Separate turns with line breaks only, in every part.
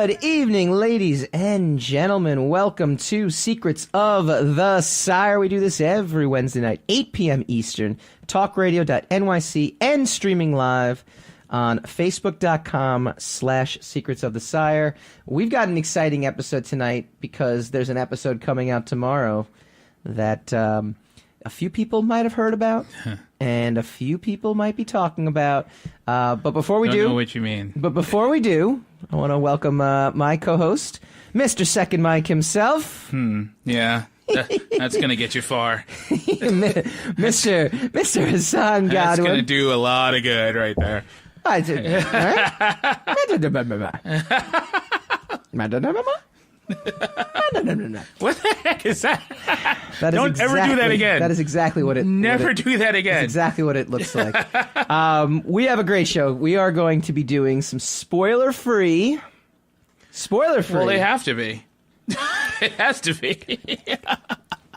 Good evening, ladies and gentlemen. Welcome to Secrets of the Sire. We do this every Wednesday night, 8 p.m. Eastern, talkradio.nyc, and streaming live on facebook.com/Secrets of the Sire. We've got an exciting episode tonight because there's an episode coming out tomorrow that a few people might have heard about and a few people might be talking about. But before we
Don't know what you mean.
But before we do, I want to welcome my co-host, Mr. Second Mike himself.
Yeah, that's going to get you far.
Mr. Hassan Godwin.
That's going to do a lot of good right there.
I did.
What the heck is that?
Don't
ever do that again.
That is exactly what it...
Never do that again.
That's exactly what it looks like. We have a great show. We are going to be doing some spoiler-free... Spoiler-free.
Well, they have to be. It has to be.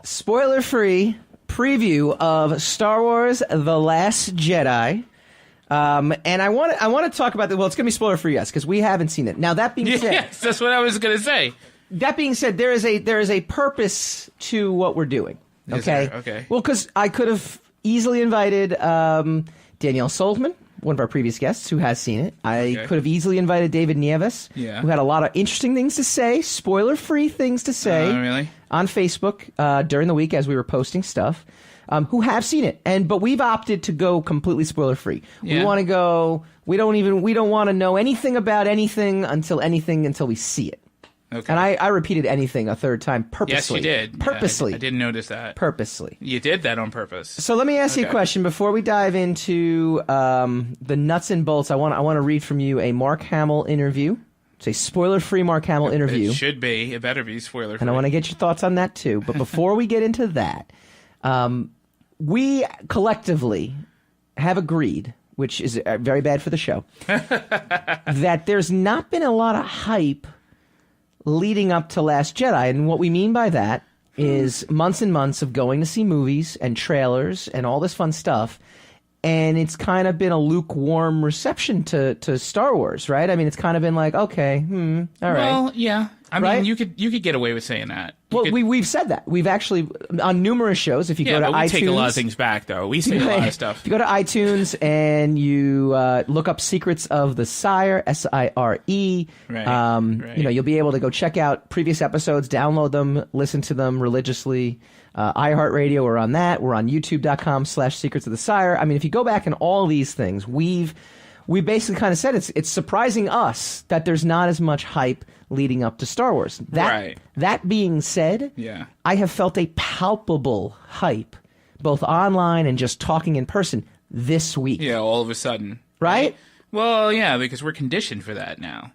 Spoiler-free preview of Star Wars The Last Jedi. And I want to talk about the... Well, it's going to be spoiler-free, yes, because we haven't seen it. Now, that being said...
Yes, that's what I was going to say.
That being said, there is a purpose to what we're doing. Okay.
Okay.
Well, because I could have easily invited Danielle Soldman, one of our previous guests, who has seen it. I could have easily invited David Nieves, who had a lot of interesting things to say, spoiler-free things to say,
really?
On Facebook during the week as we were posting stuff. Who have seen it, but we've opted to go completely spoiler-free.
Yeah.
We want to go. We don't want to know anything about anything until we see it.
Okay.
And I repeated anything a third time purposely.
Yes, you did.
Purposely.
Yeah, I didn't notice that.
Purposely.
You did that on purpose.
So let me ask you a question before we dive into the nuts and bolts. I want to read from you a Mark Hamill interview. It's a spoiler-free Mark Hamill interview.
It should be. It better be spoiler-free.
And I want to get your thoughts on that too. But before we get into that, we collectively have agreed, which is very bad for the show, that there's not been a lot of hype leading up to Last Jedi. And what we mean by that is months and months of going to see movies and trailers and all this fun stuff. And it's kind of been a lukewarm reception to Star Wars, right? I mean, it's kind of been like, okay, all right.
Well, yeah. I mean,
right?
you could get away with saying that.
We've said that. We've actually, on numerous shows, if you go to iTunes...
take a lot of things back, though. We say a lot of stuff.
If you go to iTunes and you look up Secrets of the Sire, S-I-R-E,
right.
You'll be able to go check out previous episodes, download them, listen to them religiously. iHeartRadio, we're on that. We're on youtube.com/Secrets of the Sire. I mean, if you go back and all these things, we basically kind of said it's surprising us that there's not as much hype leading up to Star Wars. That being said, I have felt a palpable hype, both online and just talking in person, this week.
Yeah, all of a sudden.
Right?
Well, yeah, because we're conditioned for that now.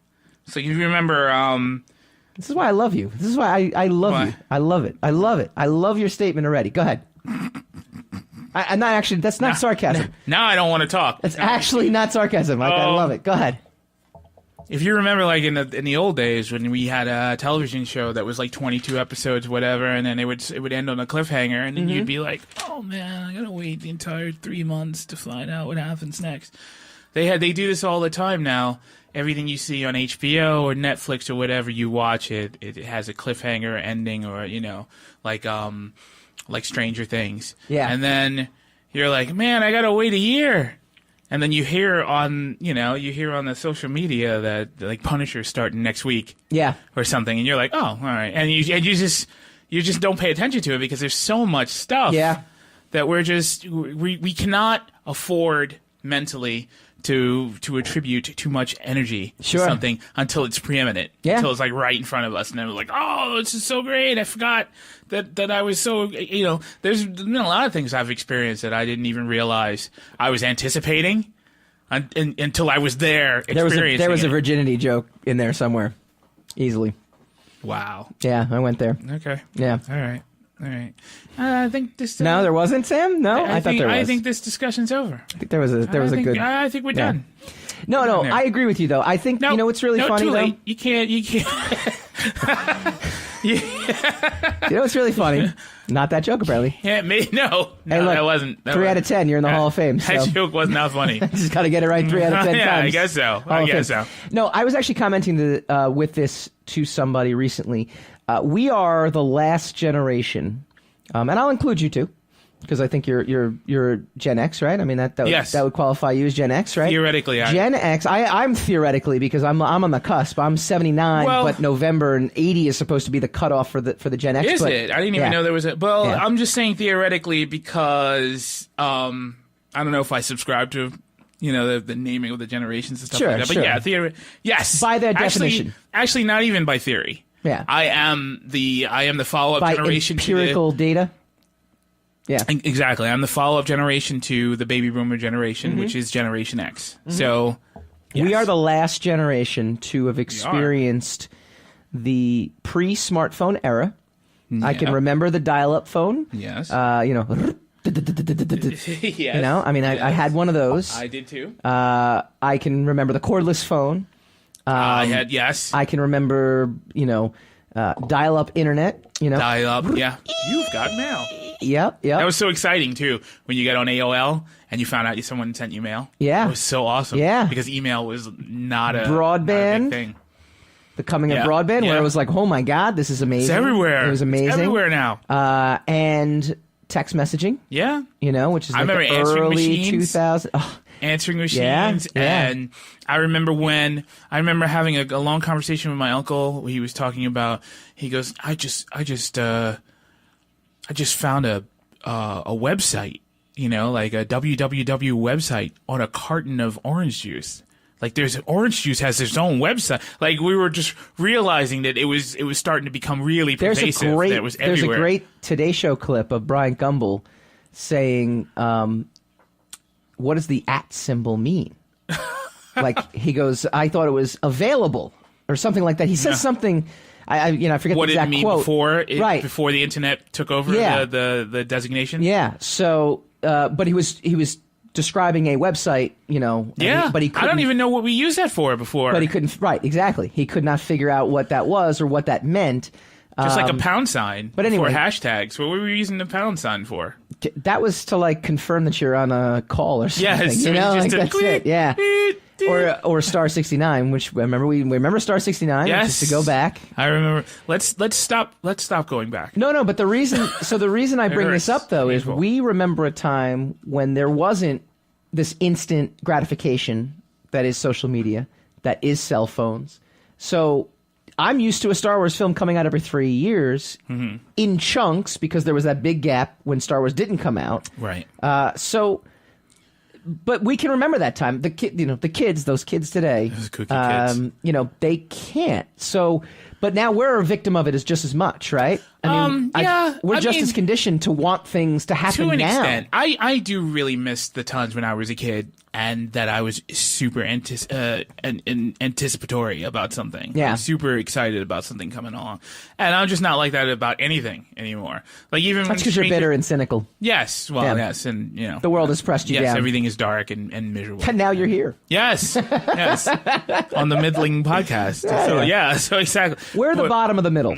So you remember...
This is why I love you. This is why I love you. I love it. I love it. I love your statement already. Go ahead. I'm not actually... That's not sarcasm.
Now I don't want to talk.
It's actually not sarcasm. I love it. Go ahead.
If you remember, like in the old days when we had a television show that was like 22 episodes, whatever, and then it would end on a cliffhanger, and then you'd be like, "Oh man, I gotta wait the entire 3 months to find out what happens next." They do this all the time now. Everything you see on HBO or Netflix or whatever you watch, it has a cliffhanger ending, or like Stranger Things.
Yeah.
And then you're like, man, I gotta wait a year. And then you hear on the social media that like Punisher's starting next week.
Yeah.
Or something, and you're like, oh, all right. And you just don't pay attention to it because there's so much stuff.
Yeah.
That we cannot afford mentally to attribute too much energy to something until it's preeminent.
Yeah.
Until it's like right in front of us, and then we're like, oh, this is so great. I forgot that I was so, there's been a lot of things I've experienced that I didn't even realize I was anticipating until I was there experiencing
There was a virginity joke in there somewhere. Easily.
Wow.
Yeah, I went there.
Okay.
Yeah.
All right. I think this...
No, there wasn't, Sam? No? I thought there was.
I think this discussion's over.
I think there was a good...
I think we're done.
No, I agree with you, though. I think, what's really funny,
too late.
though?
You can't...
You know what's really funny? Not that joke, apparently.
Yeah, no,
Hey, look,
that wasn't.
3 out of 10, you're in the Hall of Fame. So.
That joke was not funny.
Just got to get it right 3 out of 10
yeah,
times.
I guess so. I guess so.
No, I was actually commenting with this to somebody recently. We are the last generation, and I'll include you too, because I think you're Gen X, right? I mean that
yes.
that would qualify you as Gen X, right?
Theoretically,
Gen X. I'm theoretically because I'm on the cusp. I'm 79, but November and 80 is supposed to be the cutoff for the Gen X.
Is it? I didn't even know there was a. Well,
Yeah.
I'm just saying theoretically because I don't know if I subscribe to. The naming of the generations and stuff like that. But yeah, yes.
By that definition.
Actually, not even by theory.
Yeah.
I am the follow-up
by
generation
empirical data. Yeah.
Exactly. I'm the follow-up generation to the baby boomer generation, which is Generation X. So yes.
We are the last generation to have experienced the pre-smartphone era. Yeah. I can remember the dial-up phone.
Yes.
Yes. You know, I mean, I had one of those.
I did too.
I can remember the cordless phone.
I had, yes.
I can remember, dial-up internet.
Dial-up, yeah. You've got mail.
Yep.
That was so exciting too when you get on AOL and you found out someone sent you mail.
Yeah.
It was so awesome.
Yeah.
Because email was not a
broadband.
Not a big thing.
The coming of broadband, where it was like, oh my God, this is amazing.
It's everywhere.
It was amazing.
It's everywhere now.
And text messaging.
Yeah.
Which is like the early 2000s. Oh.
Answering machines. And I remember having a long conversation with my uncle. He was talking about, he goes, I just found a website, like a www website on a carton of orange juice. Like orange juice has its own website. Like we were just realizing that it was starting to become really pervasive. There's
a great Today Show clip of Brian Gumbel saying, what does the @ symbol mean? Like he goes, I thought it was available or something like that. He says something. I forget
what
the exact
did it mean
quote.
Before the internet took over the designation.
Yeah. So, but he was describing a website, but he couldn't.
I don't even know what we used that for before.
But he couldn't. Right. Exactly. He could not figure out what that was or what that meant.
Just like a pound sign.
But anyway,
for hashtags. What were we using the pound sign for?
That was to like confirm that you're on a call or something.
Yes.
That's it. Yeah. Or Star 69, which remember Star 69,
yes.
which is to go back.
I remember. Let's stop going back.
No, but the reason I bring this up though is we remember a time when there wasn't this instant gratification that is social media, that is cell phones. So I'm used to a Star Wars film coming out every 3 years in chunks because there was that big gap when Star Wars didn't come out.
Right.
But we can remember that time. Those kids today,
those cookie kids.
They can't. So, but now we're a victim of it as just as much, right? We're just as conditioned to want things to happen
to an
now.
Extent. I do really miss the times when I was a kid and that I was super anticipatory about something.
Yeah.
I was super excited about something coming along. And I'm just not like that about anything anymore. Like even
that's because you're bitter and cynical.
Yes. Well, yes. And,
the world has pressed you down.
Yes, everything is dark and miserable.
And now you're here.
Yes. Yes. On the Middling podcast. So exactly.
We're the bottom of the middle.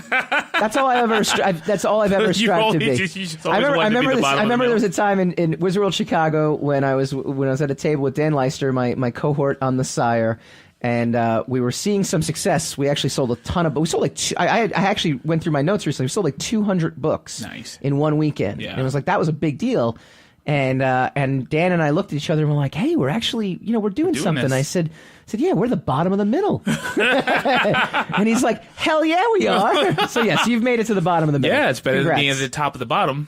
That's all I've ever strived to be. I remember there was a time in Wizard World Chicago when I was at a table with Dan Leister, my cohort on the Sire, and we were seeing some success. We actually sold a ton of books. We sold I actually went through my notes recently. We sold like 200 books in one weekend. Yeah. And it was like that was a big deal. And Dan and I looked at each other and we're like, hey, we're actually, we're doing something. I said, yeah, we're the bottom of the middle. And he's like, hell yeah, we are. So yes, you've made it to the bottom of the middle.
Yeah, it's better than being at the top of the bottom.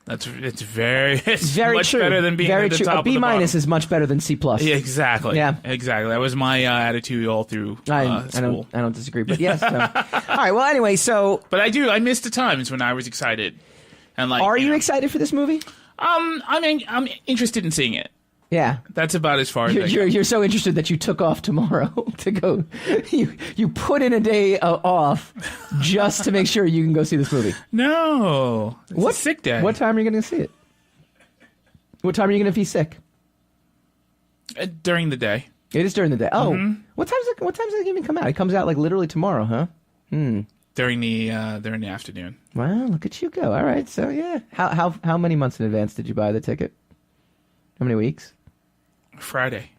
It's very much
true.
Better than being at the top of the bottom.
A B- is much better than C+.
Yeah, exactly.
Yeah.
Exactly. That was my attitude all through school.
I don't disagree, but yes. All right, well, anyway, so...
But I missed the times when I was excited. And like,
are you excited for this movie?
I'm interested in seeing it.
Yeah,
that's about as far as
you're so interested that you took off tomorrow to go. You put in a day off just to make sure you can go see this movie.
No, it's a sick day.
What time are you going to see it? What time are you going to be sick?
During the day.
It is during the day. Oh, what time does it even come out? It comes out like literally tomorrow, huh?
during the afternoon.
Wow, look at you go. All right, so yeah. How many months in advance did you buy the ticket? How many weeks?
Friday.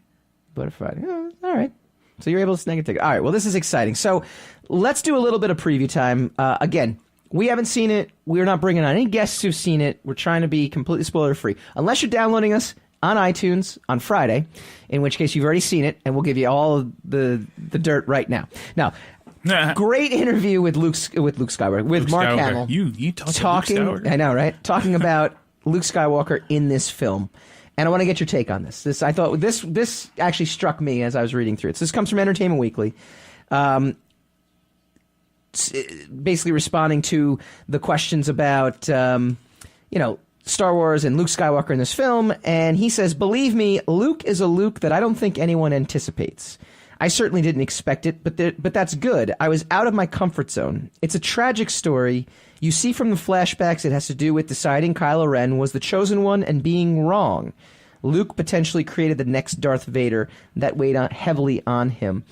Bought it Friday. Oh, all right. So you're able to snag a ticket. All right, well, this is exciting. So let's do a little bit of preview time. Again, we haven't seen it. We're not bringing on any guests who've seen it. We're trying to be completely spoiler-free. Unless you're downloading us on iTunes on Friday, in which case you've already seen it, and we'll give you all of the dirt right now. Now, great interview with Luke Skywalker, with Mark Hamill.
You talking Luke Skywalker?
I know, right? Talking about Luke Skywalker in this film. And I want to get your take on this. I thought this actually struck me as I was reading through it. So this comes from Entertainment Weekly. Basically responding to the questions about, Star Wars and Luke Skywalker in this film. And he says, believe me, Luke is a Luke that I don't think anyone anticipates. I certainly didn't expect it, but that's good. I was out of my comfort zone. It's a tragic story. You see from the flashbacks it has to do with deciding Kylo Ren was the chosen one and being wrong. Luke potentially created the next Darth Vader that weighed heavily on him.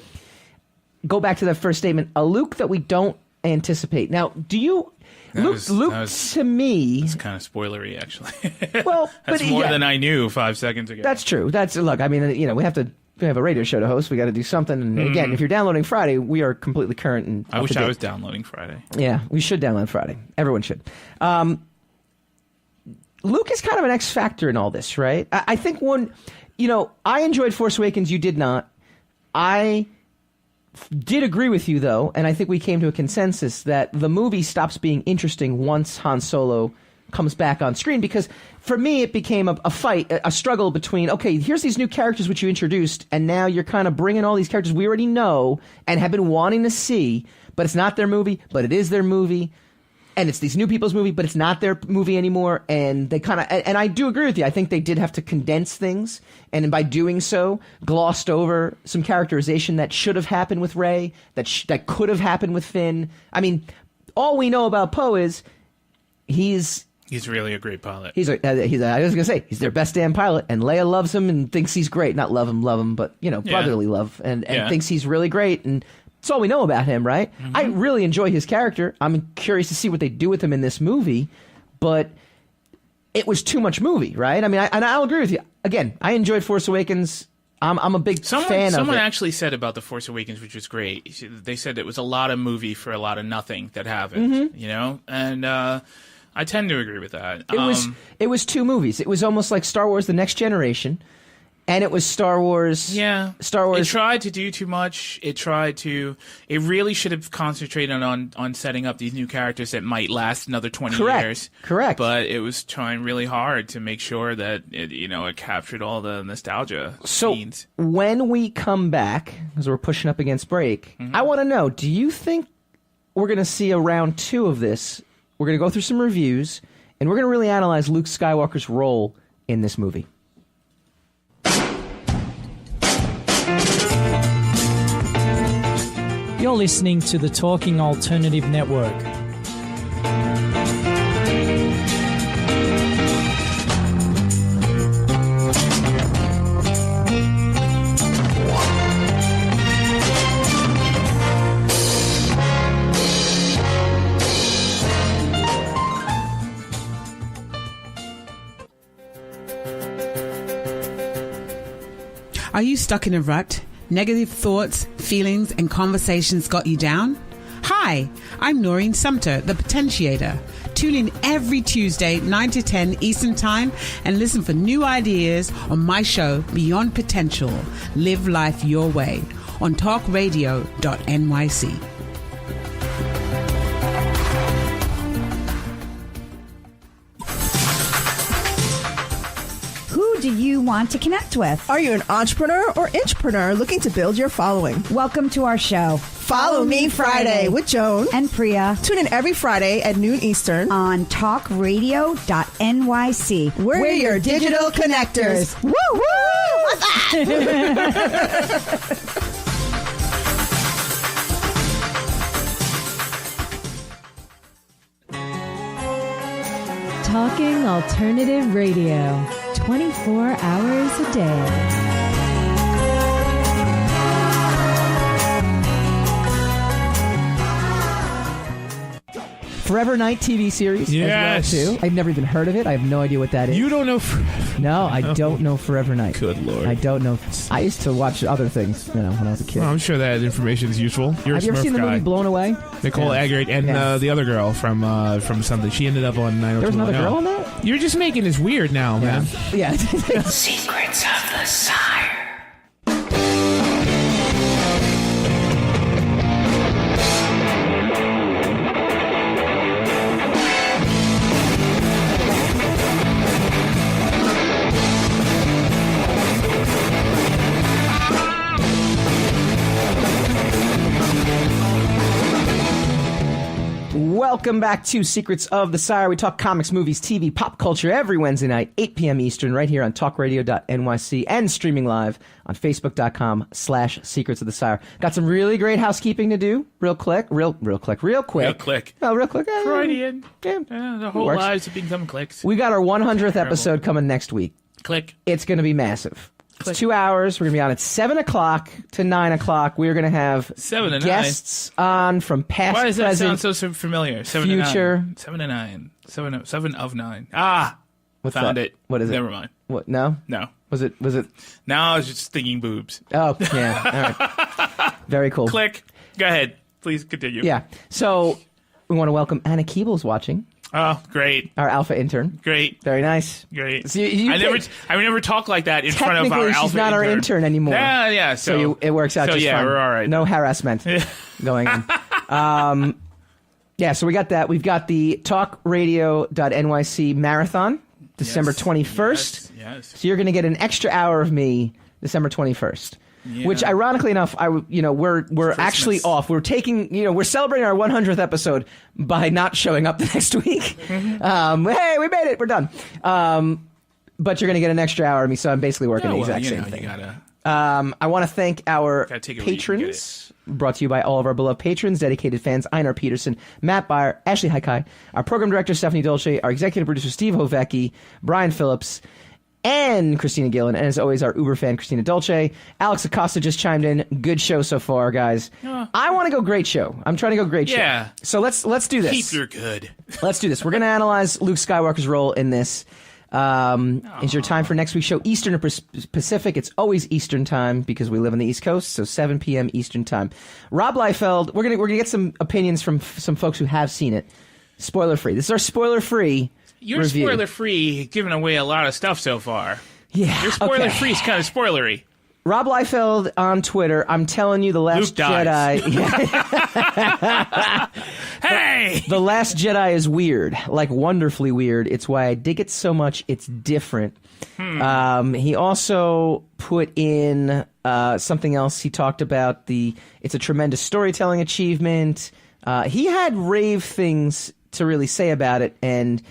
Go back to that first statement. A Luke that we don't anticipate. Now, do you... Luke to me...
It's kind of spoilery, actually.
Well,
that's more than I knew 5 seconds ago.
That's true. Look, I mean, we have a radio show to host. We got to do something. And again, if you're downloading Friday, we are completely current. And
I wish I was downloading Friday.
Yeah, we should download Friday. Everyone should. Luke is kind of an X factor in all this, right? I think I enjoyed Force Awakens. You did not. I did agree with you, though, and I think we came to a consensus that the movie stops being interesting once Han Solo comes back on screen, because for me it became a fight, a struggle between, okay, here's these new characters which you introduced, and now you're kind of bringing all these characters we already know and have been wanting to see, but it's not their movie, but it is their movie, and it's these new people's movie, but it's not their movie anymore, and they kind of, and I do agree with you, I think they did have to condense things, and by doing so, glossed over some characterization that should have happened with Rey, that could have happened with Finn. I mean, all we know about Poe is he's
really a great pilot.
I was gonna say he's their best damn pilot, and Leia loves him and thinks he's great. Not love him, but brotherly love, and thinks he's really great, and that's all we know about him, right? Mm-hmm. I really enjoy his character. I'm curious to see what they do with him in this movie, but it was too much movie, right? I mean, I'll agree with you. Again, I enjoyed Force Awakens. I'm a big fan of it.
Someone actually said about The Force Awakens, which was great. They said it was a lot of movie for a lot of nothing that happened, and I tend to agree with that.
It was two movies. It was almost like Star Wars: The Next Generation, and it was Star Wars.
Yeah,
Star Wars.
It tried to do too much. It really should have concentrated on setting up these new characters that might last another 20 years.
Correct.
But it was trying really hard to make sure that it captured all the nostalgia scenes.
So when we come back, because we're pushing up against break, I want to know: do you think we're going to see a round 2 of this? We're going to go through some reviews, and we're going to really analyze Luke Skywalker's role in this movie.
You're listening to the Talking Alternative Network.
Are you stuck in a rut? Negative thoughts, feelings, and conversations got you down? Hi, I'm Noreen Sumter, the Potentiator. Tune in every Tuesday, 9 to 10 Eastern Time, and listen for new ideas on my show, Beyond Potential. Live life your way on talkradio.nyc.
Who do you want to connect with?
Are you an entrepreneur or intrapreneur looking to build your following?
Welcome to our show.
Follow Me Friday with Joan
and Priya.
Tune in every Friday at noon Eastern
on talkradio.nyc.
We're your digital connectors. Woo woo! What's that?
Talking Alternative Radio, 24 hours a day.
Forever Night TV series
Yes.
as well, too. I've never even heard of it. I have no idea what that is.
You don't know
No, I don't know Forever Night.
Good Lord.
I don't know. I used to watch other things, when I was a kid.
Well, I'm sure that information is useful. You're
Have
a
you ever
Smurf
seen the
guy.
movie Blown Away?
Nicole Eggert and the other girl from something. She ended up on 90210.
There was another girl on that?
You're just making this weird now, man.
Yeah.
Secrets of the Sire.
Welcome back to Secrets of the Sire. We talk comics, movies, TV, pop culture every Wednesday night, 8 p.m. Eastern, right here on talkradio.nyc and streaming live on facebook.com/Secrets of the Sire. Got some really great housekeeping to do. Real quick. Oh, real quick.
Freudian.
Yeah.
The whole
Works.
lives have become clicks.
We got our 100th episode coming next week.
Click.
It's going to be massive. It's 2 hours. We're going to be on at 7 o'clock to 9 o'clock. We're going to have
7 to 9.
guests on from past,
Why does that
present,
sound so familiar? 7
future.
to 9. 7 to 9. 7 of 9. Ah!
What's
Found
that?
it.
What is it?
Never mind.
What? No?
No.
Was it?
Now I was just thinking boobs.
Oh, yeah. All right. Very cool.
Click. Go ahead. Please continue.
Yeah. So we want to welcome Anna Keeble's watching,
Oh, great.
our alpha intern.
Great.
Very nice.
Great.
So you
I never talk like that in front of our
Technically,
alpha
she's not our intern anymore.
Yeah.
So it works out just fine.
We're all right.
No harassment going on. Yeah, so we got that. We've got the talkradio.nyc marathon, December 21st.
Yes.
So you're going to get an extra hour of me December 21st.
Yeah.
Which, ironically enough, we're actually off. We're taking, we're celebrating our 100th episode by not showing up the next week. Hey, we made it. We're done. But you're going to get an extra hour of me, so I'm basically working the exact same thing.
You gotta
I want to thank our
take it where you can get
patrons, brought to you by all of our beloved patrons, dedicated fans, Einar Peterson, Matt Byer, Ashley Haikai, our program director, Stephanie Dolce, our executive producer, Steve Hovecki, Brian Phillips, and Christina Gillen, and as always, our Uber fan, Christina Dolce. Alex Acosta just chimed in. Good show so far, guys. I want to go great show. I'm trying to go great show.
Yeah.
So let's do this.
keep your good.
Let's do this. We're going to analyze Luke Skywalker's role in this. Is your time for next week's show Eastern or Pacific? It's always Eastern time because we live on the East Coast, so 7 p.m. Eastern time. Rob Liefeld, we're gonna get some opinions from some folks who have seen it. Spoiler free. This is our spoiler free.
You're
review.
spoiler free, giving away a lot of stuff so far.
Yeah.
Your spoiler
okay.
free is kind of spoilery.
Rob Liefeld on Twitter. I'm telling you, The Last
Luke dies.
Jedi.
Hey!
The Last Jedi is weird, like wonderfully weird. It's why I dig it so much. It's different. He also put in something else. He talked about it's a tremendous storytelling achievement. He had rave things to really say about it, and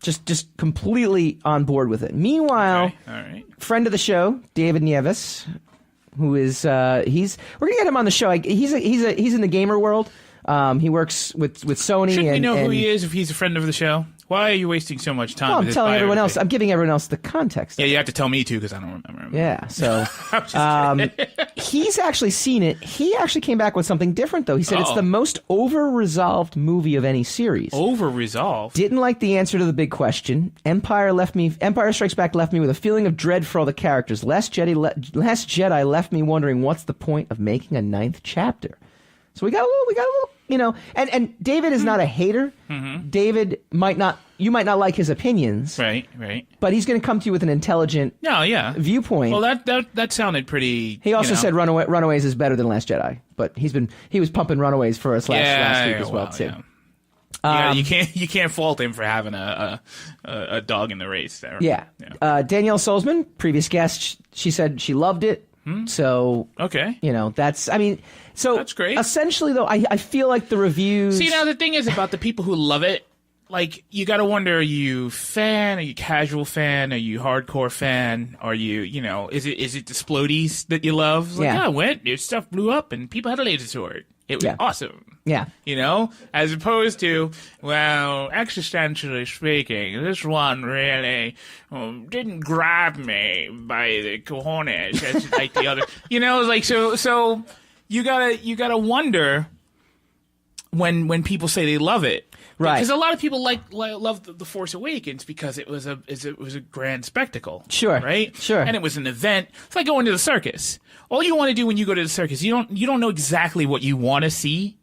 just completely on board with it. Meanwhile,
All right.
friend of the show, David Nieves, who is we're gonna get him on the show. He's in the gamer world. He works with Sony.
Shouldn't we
and,
know who
and-
he is if he's a friend of the show? Why are you wasting so much time?
Well,
with
I'm
this
telling everyone else.
biography?
I'm giving everyone else the context.
Yeah, you have to tell me too because I don't remember him.
Yeah, so
I'm just kidding.
he's actually seen it. He actually came back with something different, though. He said it's
Uh-oh.
the most over-resolved movie of any series.
Over resolved.
Didn't like the answer to the big question. Empire Strikes Back left me with a feeling of dread for all the characters. Last Jedi left me wondering what's the point of making a 9th chapter. So we got a little, and David is not a hater.
Mm-hmm.
David you might not like his opinions.
Right.
But he's going to come to you with an intelligent
No, yeah.
viewpoint.
Well, that sounded pretty.
He also said Runaways is better than Last Jedi, but he was pumping Runaways for us last week as well too.
Yeah. You can't fault him for having a dog in the race there.
Yeah. Danielle Solzman, previous guest, she said she loved it. So
Okay.
that's great.
Essentially,
though, I feel like the reviews.
See, now the thing is about the people who love it. Like, you got to wonder: are you fan? Are you casual fan? Are you hardcore fan? Are you, is it the splodies that you love? It's like,
Yeah.
I went, your stuff blew up, and people had a laser sword. It was awesome.
Yeah.
As opposed to, well, existentially speaking, this one really didn't grab me by the cojones as like the other. So you gotta wonder when people say they love it.
Right.
Because a lot of people love the Force Awakens because it was a grand spectacle.
Sure.
Right?
Sure.
And it was an event. It's like going to the circus. All you want to do when you go to the circus, you don't know exactly what you want to see.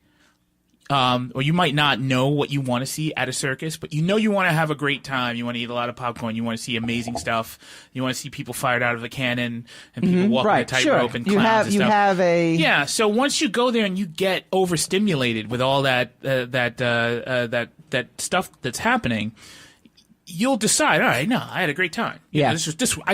Or you might not know what you want to see at a circus, but you know you want to have a great time. You want to eat a lot of popcorn. You want to see amazing stuff. You want to see people fired out of a cannon and people walking a tightrope and clowns and stuff.
You have a...
Yeah, so once you go there and you get overstimulated with all that stuff that's happening, you'll decide, all right, no, I had a great time.
Yeah.
I circused, I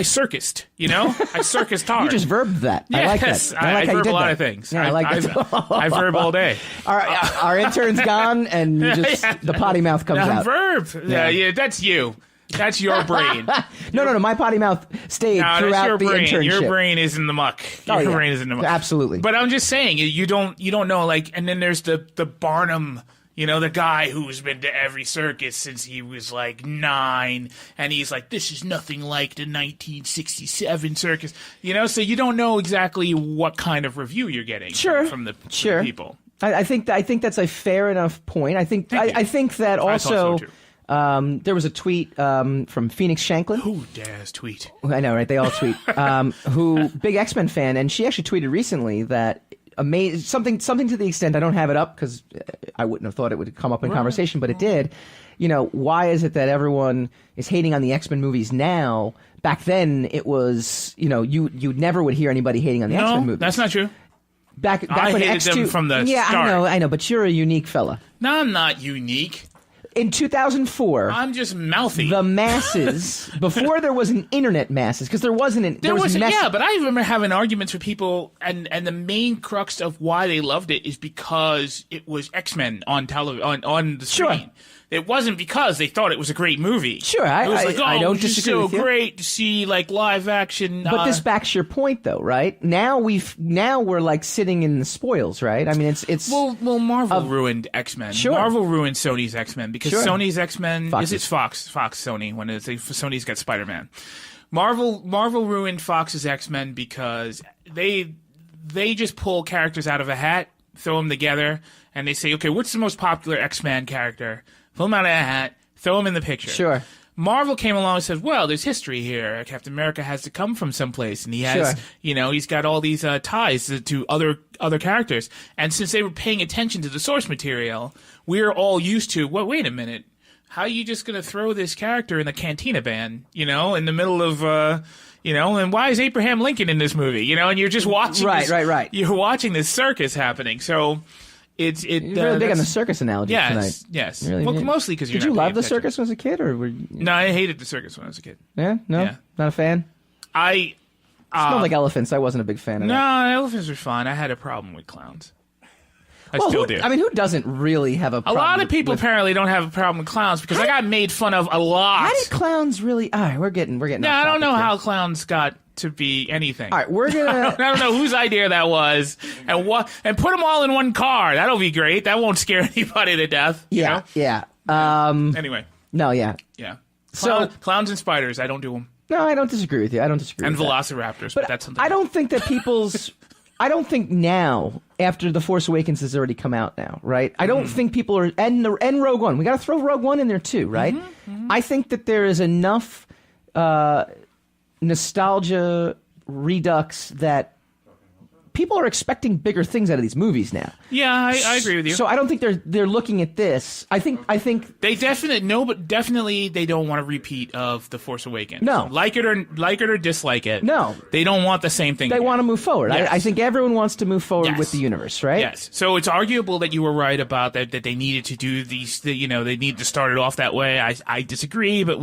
circused hard.
You just verbed that.
Yes,
I like that. I like how you
verb
did
a lot
that.
of things.
Yeah, I like that.
I verb all day.
Our intern's gone, and you just the potty mouth comes out.
Verb. Yeah, that's you. That's your brain.
No. My potty mouth stayed throughout the internship.
Your brain is in the muck. Your brain is in the muck.
Absolutely.
But I'm just saying, you don't know, and then there's the Barnum. The guy who's been to every circus since he was 9, and he's like, this is nothing like the 1967 circus. So you don't know exactly what kind of review you're getting from the people.
I think that's a fair enough point. I think that also. There was a tweet from Phoenix Shanklin.
Who dares tweet?
I know, right? They all tweet. Who big X-Men fan, and she actually tweeted recently that. Something to the extent, I don't have it up because I wouldn't have thought it would come up in conversation, but it did. Why is it that everyone is hating on the X-Men movies now? Back then, it was, you never would hear anybody hating on the X-Men movies.
That's not true.
Back
I
when
hated
X2,
them from the
yeah,
start.
I know, but you're a unique fella.
No, I'm not unique.
In 2004,
I'm just mouthy.
The masses, before there was an internet masses, because there wasn't. There was
yeah, but I remember having arguments with people, and the main crux of why they loved it is because it was X-Men on the screen.
Sure.
It wasn't because they thought it was a great movie.
Sure,
I don't
disagree
so
with you.
Great to see live action.
But this backs your point, though, right? Now we're sitting in the spoils, right? I mean, it's
well, Marvel ruined X-Men.
Sure.
Marvel ruined Sony's X-Men because Sony's X-Men
Fox
Sony when Sony's got Spider-Man. Marvel ruined Fox's X-Men because they just pull characters out of a hat, throw them together, and they say, okay, what's the most popular X-Men character? Pull him out of a hat, throw him in the picture.
Sure.
Marvel came along and said, well, there's history here. Captain America has to come from someplace, and he has, he's got all these ties to other characters. And since they were paying attention to the source material, we're all used to, well, wait a minute. How are you just going to throw this character in the Cantina Band, in the middle of, and why is Abraham Lincoln in this movie, and you're just watching
Right.
You're watching this circus happening. So You're
really big on the circus analogy tonight.
Yes.
Really,
well, mostly because
did you love the circus as a kid, or were you...
No, I hated the circus when I was a kid.
Yeah, not a fan.
It
smelled like elephants. I wasn't a big fan of
that.
No,
elephants were fine. I had a problem with clowns. I still do.
I mean, who doesn't really have a problem?
A lot of people apparently don't have a problem with clowns because I got made fun of a lot.
How did clowns really? All right, we're getting.
No, I don't know how clowns got to be anything.
All right, we're gonna.
I don't know whose idea that was, and put them all in one car. That'll be great. That won't scare anybody to death.
Yeah.
Anyway.
No. Yeah.
So clowns and spiders, I don't do them.
No, I don't disagree with you.
And velociraptors, but that's something.
I don't think that I don't think now, after The Force Awakens has already come out now, right? I don't think people are... And Rogue One. We got to throw Rogue One in there, too, right? I think that there is enough nostalgia redux that people are expecting bigger things out of these movies now.
Yeah, I agree with you.
So I don't think they're looking at this. I think
they definitely they don't want a repeat of The Force Awakens.
No,
like it or dislike it.
No,
they don't want the same thing.
They want to move forward.
Yes.
I think everyone wants to move forward with the universe, right?
Yes. So it's arguable that you were right about that they needed to do these. They needed to start it off that way. I disagree, but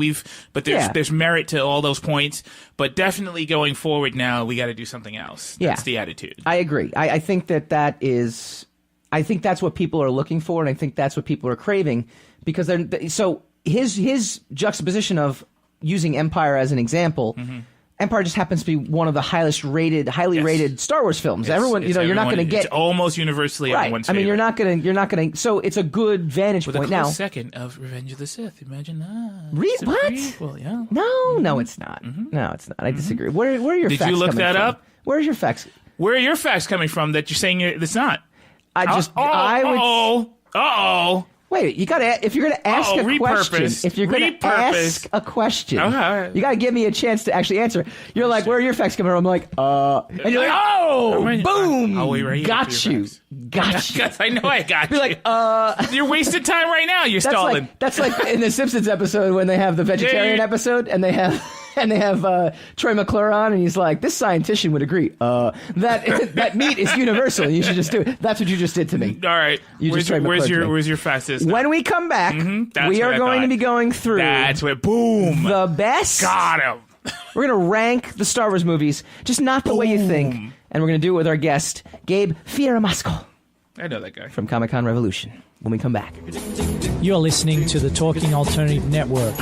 there's merit to all those points. But definitely going forward now, we got to do something else. That's the attitude.
I agree. I think that is. I think that's what people are looking for, and I think that's what people are craving, because they're so his juxtaposition of using Empire as an example. Empire just happens to be one of the highly rated Star Wars films. Everyone, you're not going to get
it's almost universally everyone's favorite.
I mean, you're not going to. So it's a good vantage
with
point
a
now.
Second of Revenge of the Sith. Imagine that.
What?
Well, yeah.
No, it's not. No, it's not. I disagree. Where are your facts?
Did you look
coming
that
from?
up?
Where's your facts?
Where are your facts coming from that you're saying it's not?
I would.
Uh-oh.
Wait, you gotta. If you're gonna ask a question, if you're gonna ask a question,
right.
you gotta give me a chance to actually answer. You're like, "Where are your facts coming from?" I'm like, and you're like, "Oh, boom!
I'll wait right here
got you, got you."
I know I got you.
You're like,
you're wasting time right now. You're stalling.
That's like in the Simpsons episode when they have the vegetarian episode, and they have Troy McClure on, and he's like, "This scientist would agree that meat is universal. And you should just do it." That's what you just did to me.
All right. Where's your fastest?
When we come back, we are going to be going through.
That's what. Boom.
The best.
Got him.
We're going to rank the Star Wars movies, just not the way you think, and we're going to do it with our guest, Gabe Fieramosco.
I know that guy
from Comic-Con Revolution. When we come back,
you're listening to the Talking Alternative Network.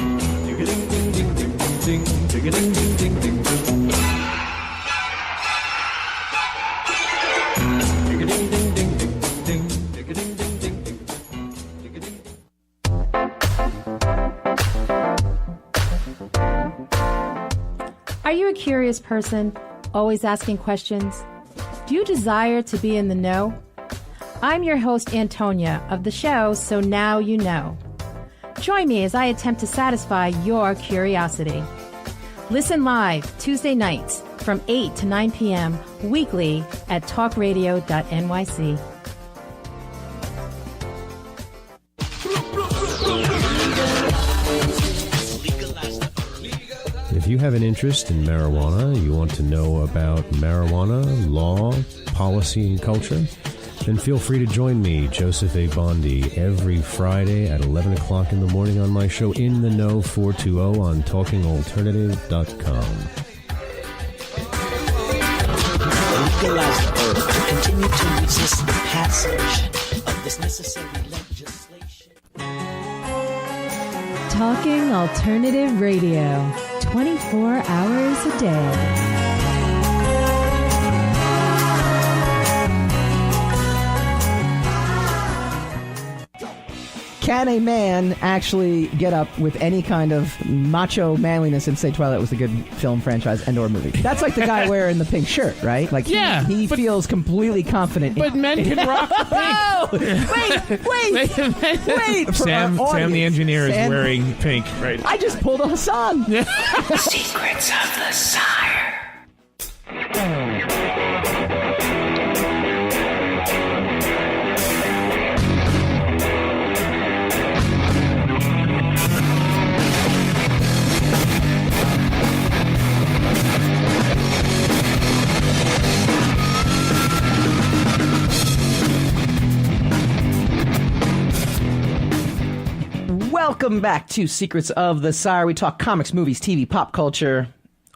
Are you a curious person, always asking questions? Do you desire to be in the know? I'm your host, Antonia, of the show So Now You Know. Join me as I attempt to satisfy your curiosity. Listen live Tuesday nights from 8 to 9 p.m. weekly at talkradio.nyc.
If you have an interest in marijuana, you want to know about marijuana, law, policy, and culture, then feel free to join me, Joseph A. Bondi, every Friday at 11 o'clock in the morning on my show In the Know 420 on TalkingAlternative.com.
Legalize the herb to continue to resist the passage of this necessary legislation.
Talking Alternative Radio, 24 hours a day.
Can a man actually get up with any kind of macho manliness and say Twilight was a good film franchise and or movie? That's like the guy wearing the pink shirt, right? Like he feels completely confident.
But men can rock the pink.
Wait!
Sam the engineer is wearing pink. Right.
I just pulled a Hassan.
Secrets of the Sire.
Welcome back to Secrets of the Sire. We talk comics, movies, TV, pop culture,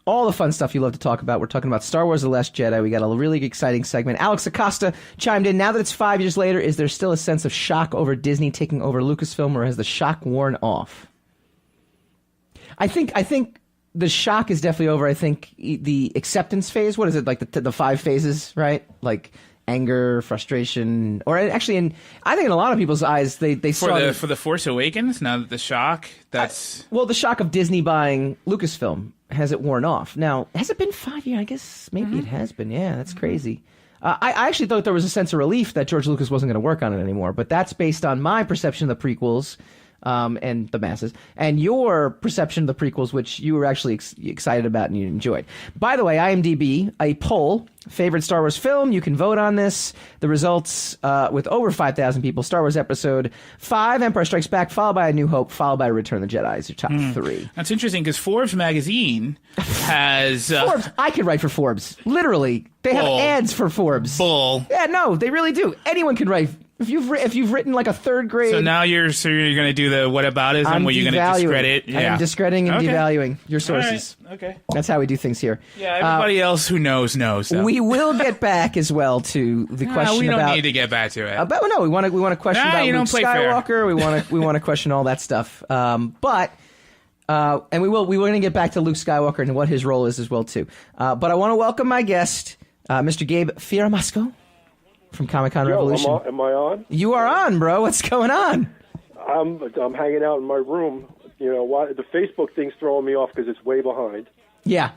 all the fun stuff you love to talk about. We're talking about Star Wars The Last Jedi. We got a really exciting segment. Alex Acosta chimed in. Now that it's 5 years later, is there still a sense of shock over Disney taking over Lucasfilm, or has the shock worn off? I think the shock is definitely over. I think the acceptance phase, what is it, like the 5 phases, right? Like anger, frustration, or actually, I think in a lot of people's eyes, they saw
for the Force Awakens. Now that the shock,
the shock of Disney buying Lucasfilm, has it worn off? Now, has it been 5 years? I guess maybe it has been. Yeah, that's crazy. I actually thought there was a sense of relief that George Lucas wasn't going to work on it anymore, but that's based on my perception of the prequels. And the masses, and your perception of the prequels, which you were actually excited about and you enjoyed. By the way, IMDb, a poll, favorite Star Wars film, you can vote on this. The results, with over 5,000 people, Star Wars Episode 5, Empire Strikes Back, followed by A New Hope, followed by Return of the Jedi is your top 3.
That's interesting, because Forbes magazine has...
Forbes, I could write for Forbes. Literally. They have ads for Forbes.
Bull.
Yeah, no, they really do. Anyone can write... If you've written like a 3rd grade,
so now you're going to do the whataboutism where you're going to discredit.
I am discrediting and devaluing your sources.
Right. Okay,
that's how we do things here.
Yeah, everybody else who knows. So.
We will get back as well to the question.
We don't
about,
need to get back to it.
We want to question about Luke Skywalker. We want to question all that stuff. And we're going to get back to Luke Skywalker and what his role is as well too. But I want to welcome my guest, Mr. Gabe Fieramosco. From Comic-Con Revolution.
Am I on?
You are on, bro. What's going on?
I'm hanging out in my room. You know, the Facebook thing's throwing me off because it's way behind.
Yeah.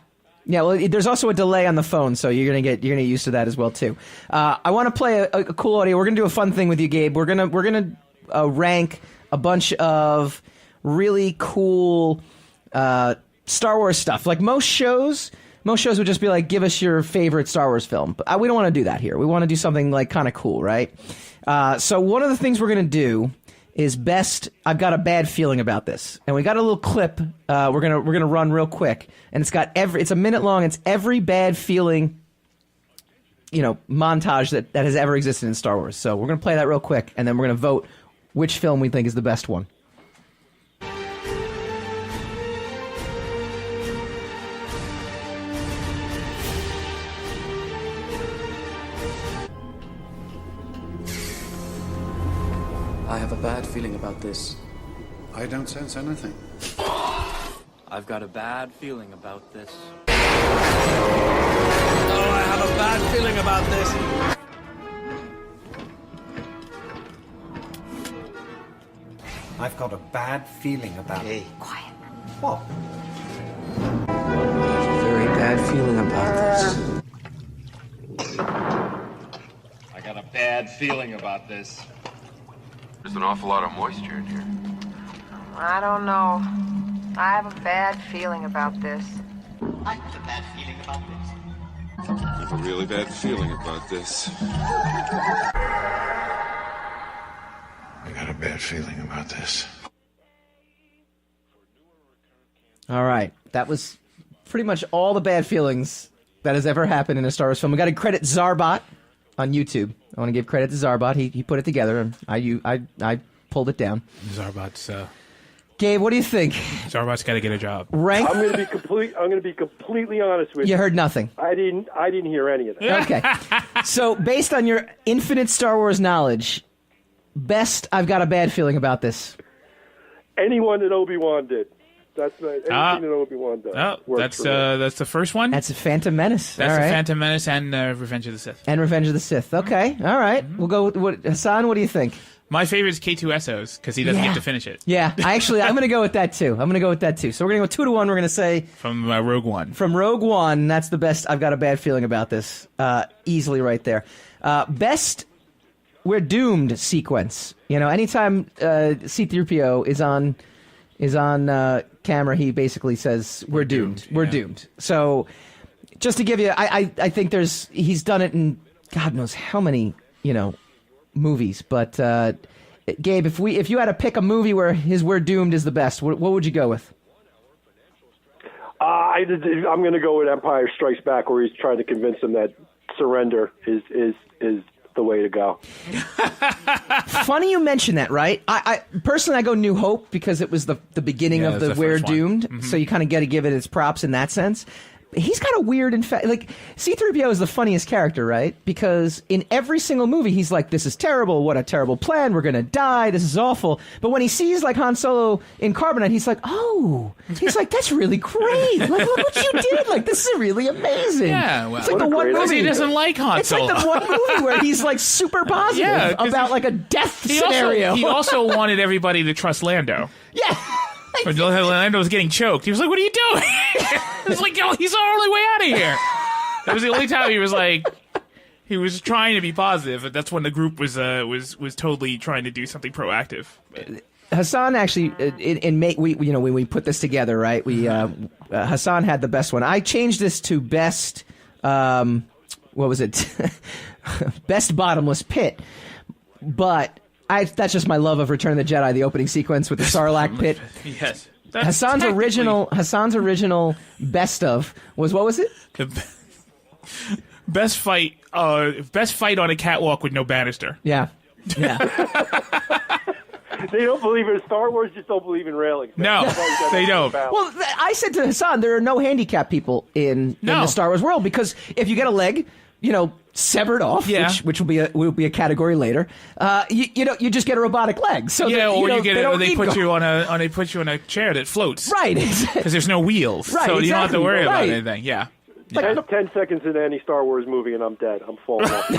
Well, there's also a delay on the phone, so you're gonna get used to that as well too. I want to play a cool audio. We're gonna do a fun thing with you, Gabe. We're gonna rank a bunch of really cool Star Wars stuff. Like most shows would just be like, give us your favorite Star Wars film. But we don't want to do that here. We want to do something like kind of cool, right? So one of the things we're going to do is best. I've got a bad feeling about this, and we got a little clip. We're gonna run real quick, and it's a minute long. It's every bad feeling, montage that has ever existed in Star Wars. So we're gonna play that real quick, and then we're gonna vote which film we think is the best one.
I have a bad feeling about this.
I don't sense anything.
I've got a bad feeling about this.
Oh, I have a bad feeling about this.
I've got a bad feeling about it.
Quiet.
What?
I have a very bad feeling about this.
I got a bad feeling about this.
There's an awful lot of moisture in here.
I don't know. I have a bad feeling about this.
I have a bad feeling about this.
I have a really bad feeling about this.
I got a bad feeling about this.
All right. That was pretty much all the bad feelings that has ever happened in a Star Wars film. We got to credit Zarbot on YouTube. I want to give credit to Zarbot. He put it together, and I pulled it down.
Zarbot's...
Gabe, what do you think?
Zarbot's got to get a job.
Rank.
I'm going to be completely honest with you.
You heard nothing.
I didn't hear any of that.
Okay. So, based on your infinite Star Wars knowledge, best I've got a bad feeling about this.
Anyone that Obi-Wan did. That's anything that Obi-Wan does.
Oh, that's the first one.
That's a Phantom Menace.
That's
all right.
the Phantom Menace and Revenge of the Sith.
And Revenge of the Sith. Okay, all right. We'll go with Hassan. What do you think?
My favorite is K2SOs because he doesn't get to finish it.
Yeah, I'm going to go with that too. So we're going to go 2-1. We're going to say
from Rogue One.
From Rogue One, that's the best. I've got a bad feeling about this. Easily right there. Best. We're doomed sequence. Anytime C-3PO is on camera, he basically says, we're doomed. We're doomed. So, just to give you, I think he's done it in God knows how many, movies. But, Gabe, if you had to pick a movie where his we're doomed is the best, what would you go with?
I'm going to go with Empire Strikes Back, where he's trying to convince him that surrender is the way to go.
Funny you mention that, right? I personally, I go New Hope because it was the beginning of the We're Doomed, so you kind of got to give it its props in that sense. He's got a weird, C-3PO is the funniest character, right? Because in every single movie, he's like, this is terrible, what a terrible plan, we're gonna die, this is awful. But when he sees, Han Solo in Carbonite, he's like, that's really great. Look what you did. This is really amazing.
Yeah, well,
it's like the one movie
he doesn't like Han Solo.
It's like the one movie where he's, super positive about, a death scenario.
He also wanted everybody to trust Lando.
Yeah.
When Lando was getting choked, he was like, what are you doing? It's like, he's our only way out of here. That was the only time he was trying to be positive, but that's when the group was totally trying to do something proactive.
Hassan actually, when we put this together, right? Hassan had the best one. I changed this to best, what was it? Best bottomless pit, but that's just my love of Return of the Jedi, the opening sequence with the Sarlacc pit.
Yes.
Hassan's original best of was, what was it?
The best fight on a catwalk with no banister.
Yeah.
They don't believe in Star Wars, just don't believe in railings.
No, they don't.
Well, I said to Hassan, there are no handicapped people in the Star Wars world, because if you get a leg, severed off, which will be a category later. You just get a robotic leg. So
they put you on a chair that floats,
right?
Because there's no wheels,
right?
So you don't have to worry about
right.
anything. Yeah.
10 seconds into any Star Wars movie and I'm dead. I'm falling off.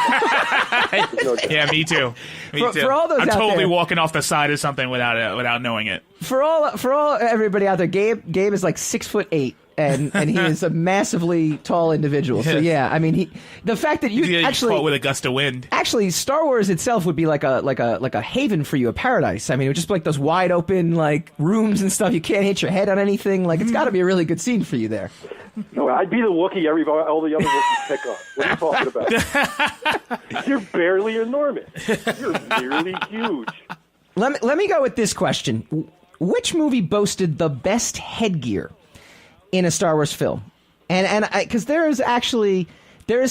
Yeah, me too.
For all those
I'm
out
totally
there,
walking off the side of something without knowing it.
For all everybody out there, Gabe is like 6'8", and he is a massively tall individual. So yeah, I mean, the fact that you actually
caught with a gust of wind.
Actually, Star Wars itself would be like a haven for you, a paradise. I mean, it would just be like those wide open like rooms and stuff. You can't hit your head on anything. Like it's got to be a really good scene for you there.
No, I'd be the Wookiee all the other Wookiees pick up. What are you talking about? You're barely enormous. You're merely huge.
Let me go with this question. Which movie boasted the best headgear in a Star Wars film? And because there is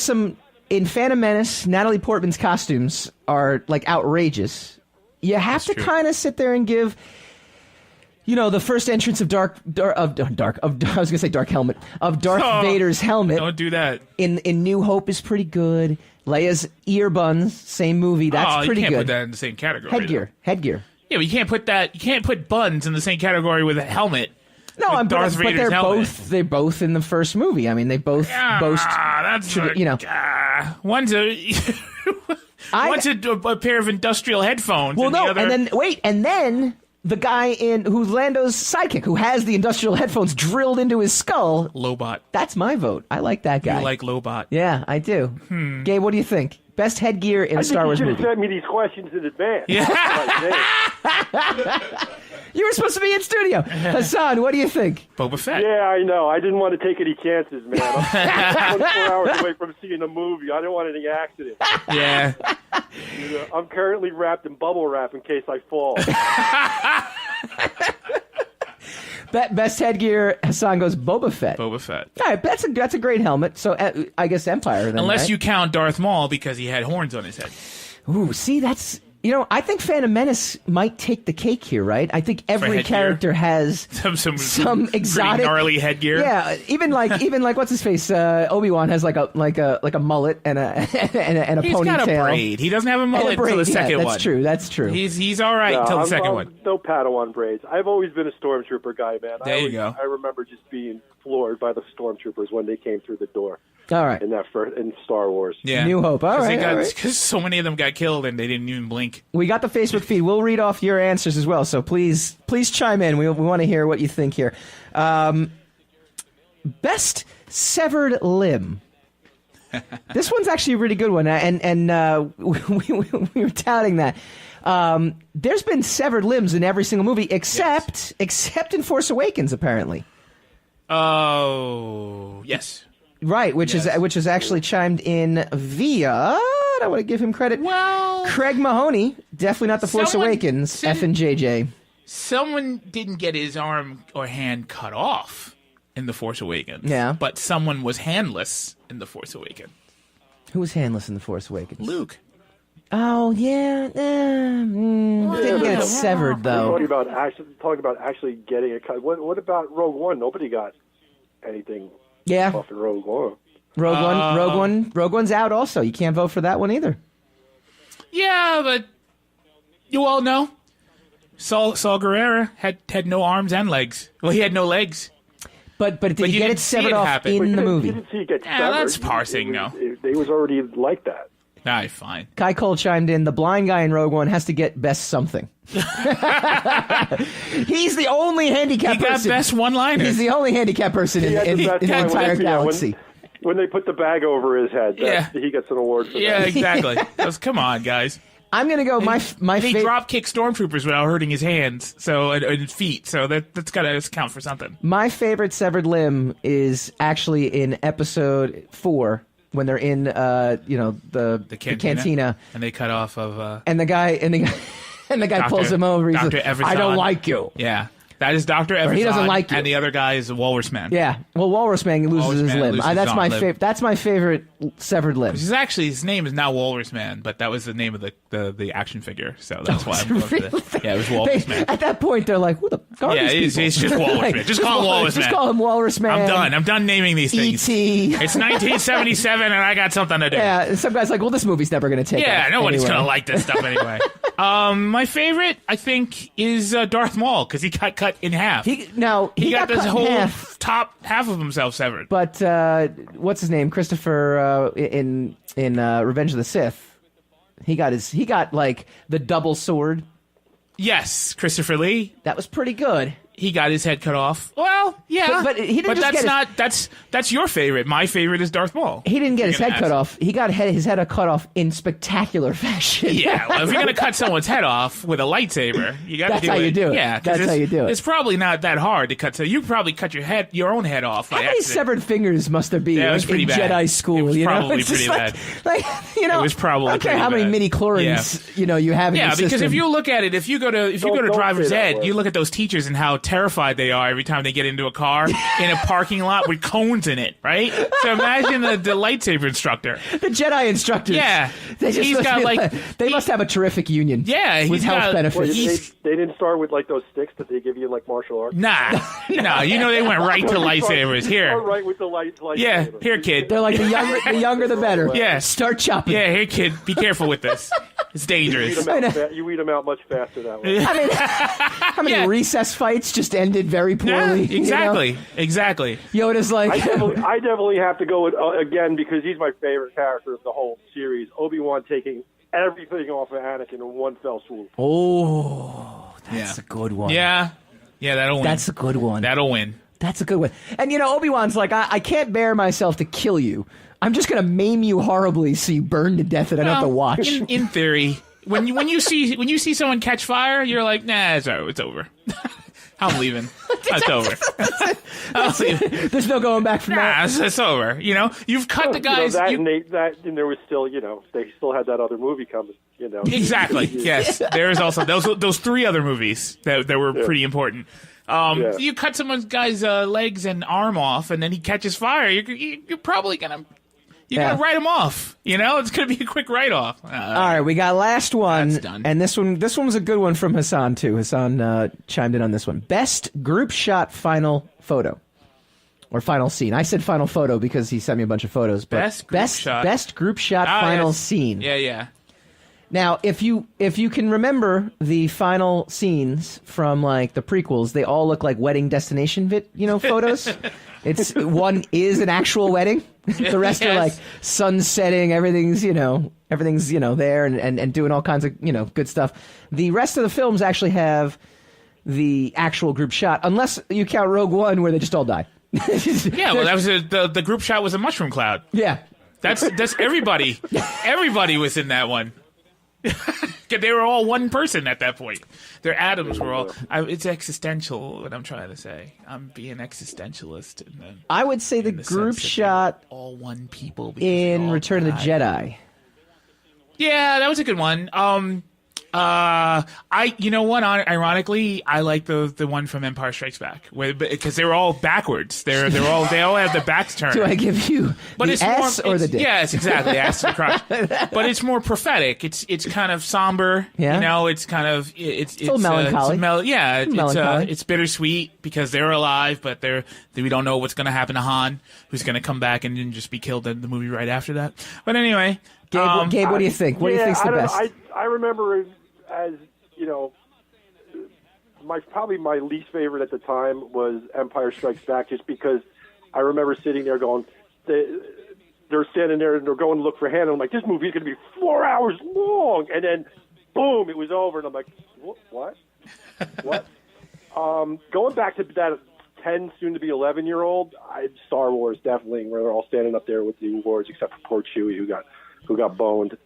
some in Phantom Menace, Natalie Portman's costumes are like outrageous. You have to kind of sit there and give, the first entrance of Darth Vader's helmet.
Don't do that.
In New Hope is pretty good. Leia's ear buns, same movie. That's pretty good.
You can't put that in the same category.
Headgear.
Yeah, but you can't put that. You can't put buns in the same category with a helmet.
No, but they're
helmet.
both in the first movie. I mean, they both boast.
One's a pair of industrial headphones.
Well,
and the other...
and then the guy who's Lando's sidekick, who has the industrial headphones drilled into his skull.
Lobot.
That's my vote. I like that guy.
You like Lobot?
Yeah, I do. Gabe, what do you think? Best headgear in a Star Wars movie.
You should have sent me these questions in advance.
Yeah.
You
were supposed to be in studio. Hassan, what do you think?
Boba Fett.
Yeah, I know. I didn't want to take any chances, man. I'm 24 hours away from seeing a movie. I didn't want any accidents.
Yeah.
I'm currently wrapped in bubble wrap in case I fall.
Best headgear, Hassan goes Boba Fett.
Boba Fett.
All right, that's a great helmet. So I guess Empire then.
Unless
right?
you count Darth Maul because he had horns on his head.
Ooh, see, that's... I think Phantom Menace might take the cake here, right? I think every character has some exotic,
gnarly headgear.
Yeah, even like what's his face? Obi-Wan has like a mullet and a ponytail.
He's got a braid. He doesn't have a mullet until the second one.
That's true. That's true.
He's all right until the second one.
No Padawan braids. I've always been a Stormtrooper guy, man.
There you go.
I remember just being floored by the Stormtroopers when they came through the door.
All right.
In Star Wars.
Yeah.
New Hope. All right.
Because so many of them got killed and they didn't even blink.
We got the Facebook feed. We'll read off your answers as well. So please chime in. We want to hear what you think here. Best severed limb. This one's actually a really good one, and we were touting that. There's been severed limbs in every single movie except in Force Awakens, apparently.
Oh, yes.
Right, which is actually chimed in via. I want to give him credit.
Well,
Craig Mahoney, definitely not the Force Awakens. F and JJ.
Someone didn't get his arm or hand cut off in the Force Awakens.
Yeah,
but someone was handless in the Force Awakens.
Who was handless in the Force Awakens?
Luke.
Oh yeah, didn't get it severed though.
Talking about actually getting a cut. What about Rogue One? Nobody got anything.
Yeah.
Off in Rogue One.
Rogue One's out also. You can't vote for that one either.
Yeah, but you all know Saul Guerrero had no arms and legs. Well, he had no legs.
But did he get it severed off in the movie?
You didn't see it get severed.
That's parsing, no.
It was already like that.
All right, fine.
Kai Cole chimed in, the blind guy in Rogue One has to get best something. He's the only handicapped person.
He got best one-liners.
He's the only handicapped person in the entire galaxy.
When they put the bag over his head, he gets an award for that.
Yeah, exactly. Come on, guys.
I'm going to go
He drop kick stormtroopers without hurting his hands and feet, so that's got to count for something.
My favorite severed limb is actually in episode 4. When they're in, the cantina,
and they cut off of,
and the guy pulls him over. He's like, I don't like you.
Yeah, that is Dr. Everson.
He doesn't like you.
And the other guy is the Walrus Man.
Yeah, well, Walrus Man loses his limb. That's my favorite. That's my favorite severed limb.
His name is now Walrus Man, but that was the name of the action figure, so that's why I'm going for it. Yeah, it was Walrus Man.
At that point, they're like, "Who the are these people?"
It's just Walrus Man. Just call him Walrus Man.
Just call him Walrus Man.
I'm done naming these things.
E.T.
It's 1977, and I got something to do.
Yeah, some guy's like, "Well, this movie's never going to take off."
Yeah, nobody's
anyway.
going to like this stuff anyway. My favorite, I think, is Darth Maul, because he got cut in half.
He got
this
cut
whole
in half.
top half of himself severed.
But what's his name? Christopher in Revenge of the Sith. He got like the double sword.
Yes, Christopher Lee.
That was pretty good.
He got his head cut off. Well, yeah,
but he didn't.
That's your favorite. My favorite is Darth Maul.
He didn't get his head cut off. He got his head cut off in spectacular fashion.
Yeah, well, if you're gonna cut someone's head off with a lightsaber, you got to do it.
That's how you do it.
Yeah,
that's how you do it.
It's probably not that hard to cut. So you probably cut your own head off.
How many severed fingers must there be
Yeah, it was pretty
in
bad.
Jedi school?
It was
know?
probably
It's
pretty
just
bad.
Like, you know,
It was probably
I don't care
pretty
how many
bad.
mini chlorines you have in your
Yeah, because
system.
if you look at it, if you go to
Don't
driver's
say that
ed,
word.
you look at those teachers and how terrified they are every time they get into a car in a parking lot with cones in it, right? So imagine the lightsaber instructor,
the Jedi instructors.
Yeah,
he's got they must have a terrific union.
Yeah,
with
he's
health
got-
benefits.
They didn't start with like those sticks that they give you in like martial arts.
Nah, no, you know they went right to lightsabers.
Start
Here,
right with the lightsaber.
yeah, here, kid.
They're like the younger the better.
Yeah,
start chopping.
Yeah, here, kid. Be careful with this. It's dangerous.
You weed them out much faster that way.
I mean, how many recess fights just ended very poorly?
Yeah, exactly, exactly.
Yoda's like,
I definitely have to go with again because he's my favorite character of the whole series. Obi-Wan taking everything off of Anakin in one fell swoop.
Oh, that's a good one.
Yeah, that'll win.
That's a good one.
That'll win.
That's a good one. And Obi-Wan's like, I can't bear myself to kill you. I'm just gonna maim you horribly so you burn to death and I don't have to watch.
In theory, when you see someone catch fire, you're like, nah, it's over. I'm leaving. It's over.
There's no going back from that.
It's over. You've cut the guys.
And there was still, they still had that other movie coming.
Exactly. Yes, there is also those 3 other movies that were pretty important. You cut someone's guy's legs and arm off, and then he catches fire. You're probably gonna write him off. It's gonna be a quick write off.
All right, we got last one,
That's done.
and this one was a good one from Hassan too. Hassan chimed in on this one. Best group shot final photo or final scene. I said final photo because he sent me a bunch of photos. But best group shot final scene.
Yeah.
Now, if you can remember the final scenes from like the prequels, they all look like wedding destination photos. It's one is an actual wedding. The rest are like sun setting. Everything's there and doing all kinds of good stuff. The rest of the films actually have the actual group shot, unless you count Rogue One where they just all die.
Yeah, well, that was the group shot was a mushroom cloud.
Yeah,
that's everybody. Everybody was in that one. They were all one person at that point. Their atoms were all. It's existential. What I'm trying to say. I'm being existentialist.
I would say the group shot
all one people
in Return of the Jedi.
Yeah, that was a good one. Ironically, I like the one from Empire Strikes Back, because they were all backwards. They all have their backs turned.
Do I give you the S or the dick?
Yes, exactly. Ass to the crotch. But it's more prophetic. It's kind of somber.
Yeah.
It's kind of it's
a little melancholy.
It's bittersweet because they're alive, but we don't know what's going to happen to Han, who's going to come back and then just be killed in the movie right after that. But anyway,
Gabe, what do you think? What do you think's the best?
I remember as probably my least favorite at the time was Empire Strikes Back, just because I remember sitting there going, they're standing there and they're going to look for Han, and I'm like, this movie is going to be 4 hours long, and then boom, it was over, and I'm like, what? Going back to that 10, soon to be 11-year-old, Star Wars definitely, where they're all standing up there with the awards, except for poor Chewie who got boned.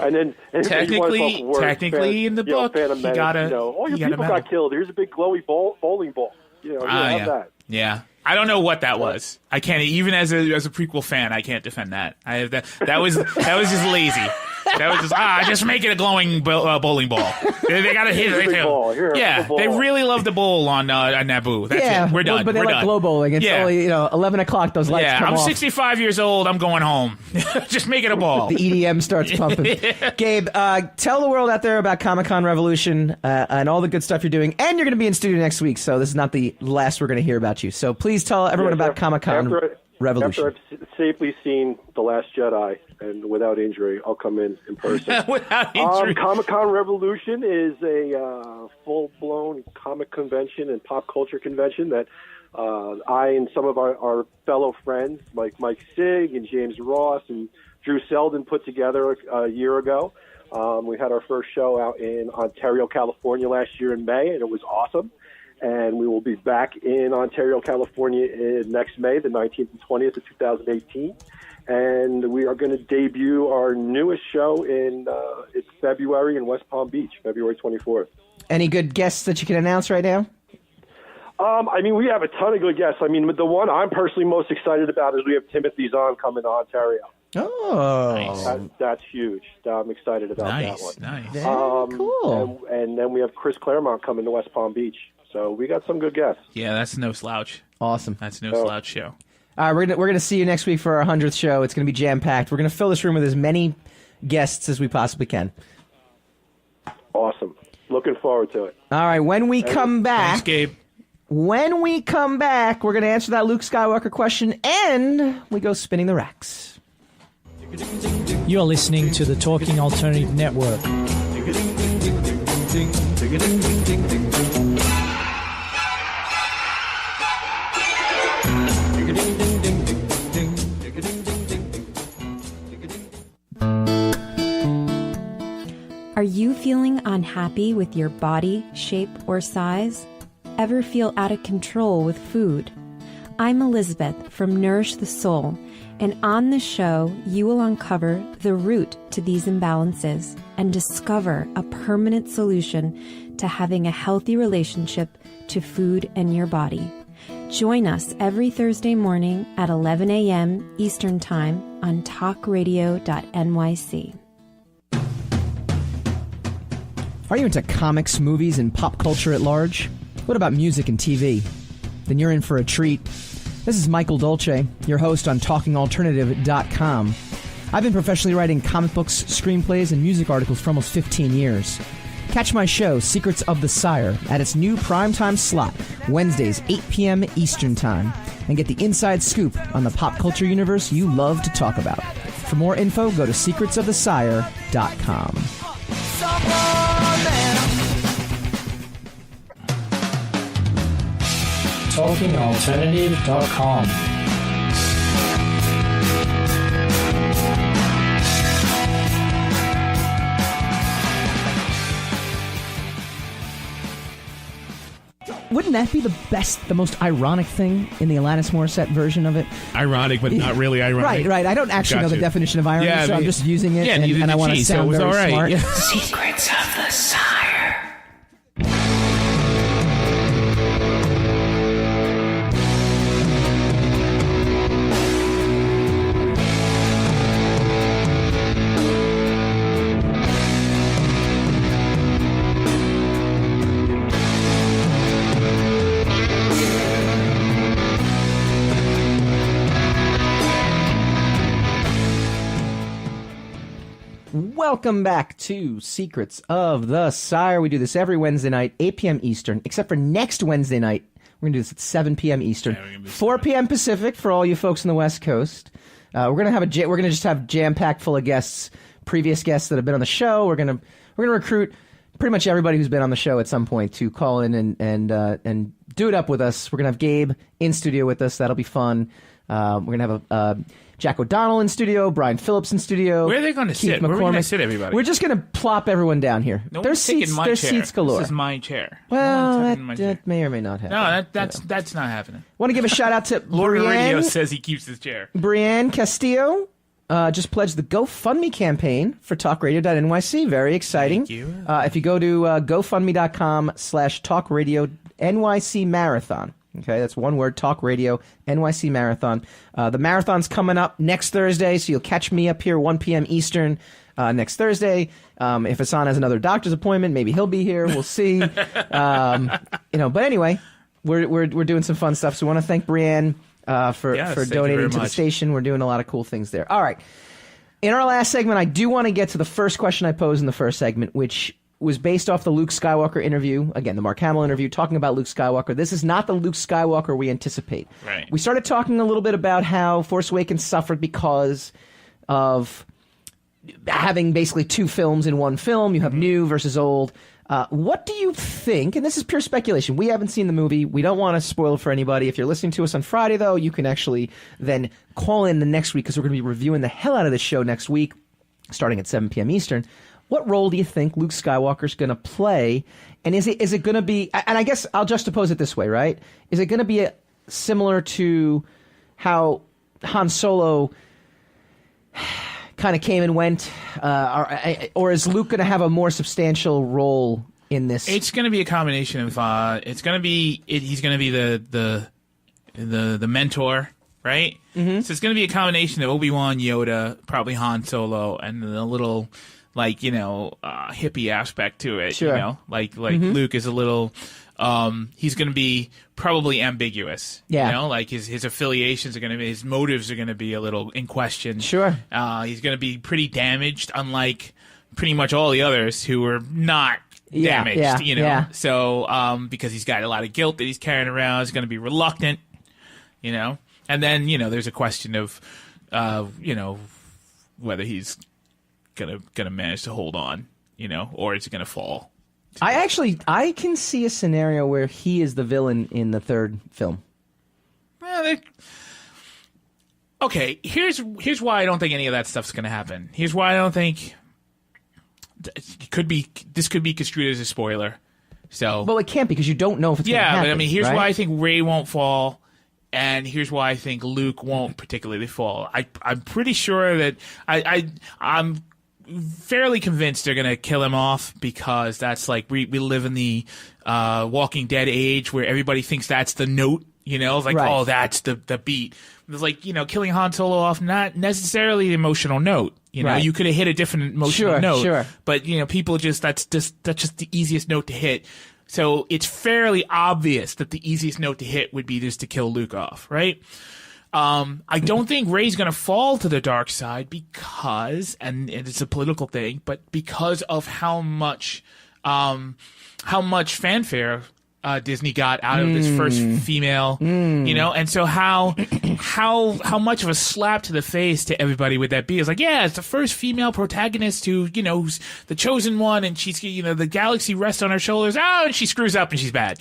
And then
technically in the book,
Phantom Menace, all your people got killed. Here's a big glowy bowling ball. Have that.
Yeah. I don't know what that was. I can't, even as a prequel fan, I can't defend that. That was just lazy. That was just make it a glowing bowling ball. They got to hit it. They really love the bowl on Naboo. That's it. We're done.
But they like glow bowling. It's only 11 o'clock. Those lights come
I'm
off.
65 years old. I'm going home. Just make it a ball.
The EDM starts pumping. Gabe, tell the world out there about Comic-Con Revolution and all the good stuff you're doing. And you're going to be in studio next week, so this is not the last we're going to hear about you. So please tell everyone about Comic-Con Revolution.
After I've safely seen The Last Jedi and without injury, I'll come in person.
Without injury.
Comic-Con Revolution is a full-blown comic convention and pop culture convention that I and some of our fellow friends, like Mike Sig and James Ross and Drew Selden, put together a year ago. We had our first show out in Ontario, California last year in May, and it was awesome. And we will be back in Ontario, California next May, the 19th and 20th of 2018. And we are going to debut our newest show in February in West Palm Beach, February 24th.
Any good guests that you can announce right now?
We have a ton of good guests. The one I'm personally most excited about is we have Timothy Zahn coming to Ontario.
Oh,
nice. That's huge. I'm excited about that one.
Nice.
Very cool.
And then we have Chris Claremont coming to West Palm Beach. So we got some good guests.
Yeah, that's no slouch.
Awesome.
That's no slouch show.
All right, we're gonna see you next week for our 100th show. It's gonna be jam packed. We're gonna fill this room with as many guests as we possibly can.
Awesome. Looking forward to it.
All right, when we come back,
Thanks, Gabe.
When we come back, we're gonna answer that Luke Skywalker question, and we go spinning the racks.
You're listening to the Talking Alternative Network.
Are you feeling unhappy with your body, shape, or size? Ever feel out of control with food? I'm Elizabeth from Nourish the Soul, and on the show, you will uncover the root to these imbalances and discover a permanent solution to having a healthy relationship to food and your body. Join us every Thursday morning at 11 a.m. Eastern Time on talkradio.nyc.
Are you into comics, movies, and pop culture at large? What about music and TV? Then you're in for a treat. This is Michael Dolce, your host on TalkingAlternative.com. I've been professionally writing comic books, screenplays, and music articles for almost 15 years. Catch my show, Secrets of the Sire, at its new primetime slot, Wednesdays, 8 p.m. Eastern Time, and get the inside scoop on the pop culture universe you love to talk about. For more info, go to secretsofthesire.com.
TalkingAlternative.com.
Wouldn't that be the most ironic thing in the Alanis Morissette version of it?
Ironic, but not really ironic.
Right. I don't actually know the definition of irony, so I'm just using it, and I want to sound very smart.
Yeah. Secrets of the Sire.
Welcome back to Secrets of the Sire. We do this every Wednesday night, 8 p.m. Eastern, except for next Wednesday night. We're going to do this at 7 p.m. Eastern, 4 p.m. Pacific for all you folks on the West Coast. We're going to just have jam-packed full of guests, previous guests that have been on the show. We're going to recruit pretty much everybody who's been on the show at some point to call in and do it up with us. We're going to have Gabe in studio with us. That'll be fun. We're going to have Jack O'Donnell in studio, Brian Phillips in studio.
Where are they going to sit? Where are we going to sit, everybody?
We're just going to plop everyone down here.
No
there's
one's taking my chair.
Seats galore.
This is my chair.
Well, that may or may not happen.
No, that's not happening.
Want to give a shout out to
Lord
Brienne.
Radio says he keeps his chair.
Brienne Castillo just pledged the GoFundMe campaign for TalkRadio.nyc. Very exciting.
Thank you.
If you go to GoFundMe.com/TalkRadio.nyc Marathon. Okay, that's one word, Talk Radio, NYC Marathon. The marathon's coming up next Thursday, so you'll catch me up here 1 p.m. Eastern next Thursday. If Hassan has another doctor's appointment, maybe he'll be here. We'll see. But anyway, we're doing some fun stuff. So we want to thank Brienne for donating to the station. We're doing a lot of cool things there. All right. In our last segment, I do want to get to the first question I posed in the first segment, which was based off the Luke Skywalker interview, again, the Mark Hamill interview, talking about Luke Skywalker. This is not the Luke Skywalker we anticipate.
Right.
We started talking a little bit about how Force Awakens suffered because of having basically two films in one film. You have new versus old. What do you think, and this is pure speculation, we haven't seen the movie, we don't want to spoil it for anybody. If you're listening to us on Friday, though, you can actually then call in the next week, because we're going to be reviewing the hell out of this show next week, starting at 7 p.m. Eastern. what role do you think Luke Skywalker's going to play? And is it going to be, and I guess I'll juxtapose it this way, right? Is it going to be similar to how Han Solo kind of came and went, or is Luke going to have a more substantial role in this?
It's going to be a combination of. He's going to be the mentor, right? Mm-hmm. So it's going to be a combination of Obi-Wan, Yoda, probably Han Solo, and a little hippie aspect to it.
Sure.
You know, like Luke is a little. He's going to be probably ambiguous.
Yeah.
You know, like his affiliations are going to be, his motives are going to be a little in question.
Sure.
He's going to be pretty damaged, unlike pretty much all the others who are not damaged. You know.
Yeah.
So because he's got a lot of guilt that he's carrying around, he's going to be reluctant. You know, and then there's a question of whether he's gonna manage to hold on. Or is it gonna fall?
I can see a scenario where he is the villain in the third film.
Well, okay, here's why I don't think any of that stuff's going to happen. Here's why I don't think this could be construed as a spoiler. So,
well, it can't because you don't know if it's going to happen.
But I mean, here's
right?
why I think Rey won't fall, and here's why I think Luke won't particularly fall. I'm pretty sure that I'm fairly convinced they're gonna kill him off because that's like we live in the Walking Dead age where everybody thinks that's the note, it's like,
right.
Oh, that's the beat. It's like, killing Han Solo off, not necessarily the emotional note.
Right.
You could have hit a different emotional note,
sure.
But people that's just the easiest note to hit. So it's fairly obvious that the easiest note to hit would be just to kill Luke off, right? I don't think Rey's going to fall to the dark side because, and it's a political thing, but because of how much fanfare Disney got out of this first female, and so how much of a slap to the face to everybody would that be? It's like, yeah, it's the first female protagonist who, who's the chosen one, and she's, the galaxy rests on her shoulders. Oh, and she screws up and she's bad.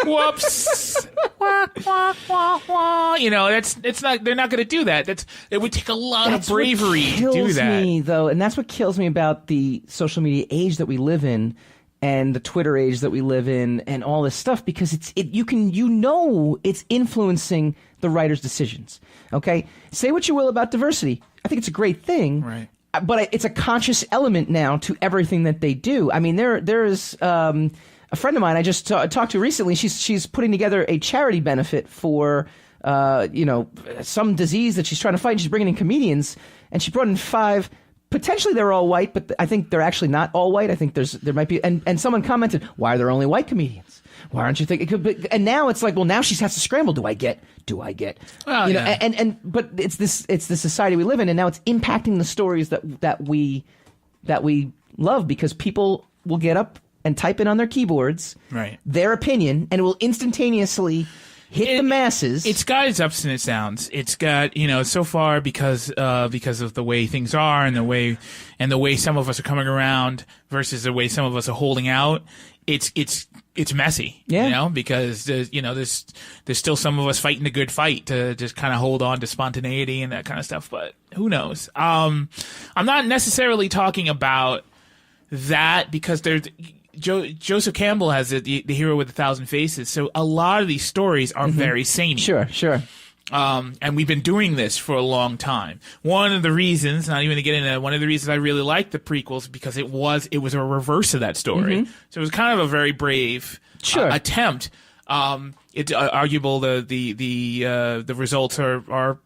Whoops. Wah, wah, wah, wah. It's not. They're not going to do that. It would take a lot of bravery to do that.
Me, though, and that's what kills me about the social media age that we live in. And the Twitter age that we live in, and all this stuff, because it's influencing the writer's decisions. Okay, say what you will about diversity. I think it's a great thing,
right?
But it's a conscious element now to everything that they do. I mean, there is a friend of mine I just talked to recently. She's putting together a charity benefit for some disease that she's trying to fight. And she's bringing in comedians, and she brought in 5. Potentially they're all white, but I think they're actually not all white. I think there might be, and someone commented, why are there only white comedians? Why aren't you thinking? It could be, and now it's like, well, now she has to scramble. Do I get?
Well,
yeah. But it's the society we live in, and now it's impacting the stories that we love, because people will get up and type in on their keyboards their opinion, and it will instantaneously hit the masses.
It's got its ups and its downs. It's got, so far because of the way things are and the way some of us are coming around versus the way some of us are holding out. It's messy, because there's still some of us fighting the good fight to just kind of hold on to spontaneity and that kind of stuff. But who knows? I'm not necessarily talking about that because there's. Joseph Campbell has the hero with 1,000 faces, so a lot of these stories are very samey.
Sure.
And we've been doing this for a long time. One of the reasons, not even to get into one of the reasons I really liked the prequels, because it was a reverse of that story. So it was kind of a very brave attempt. It's arguable the results are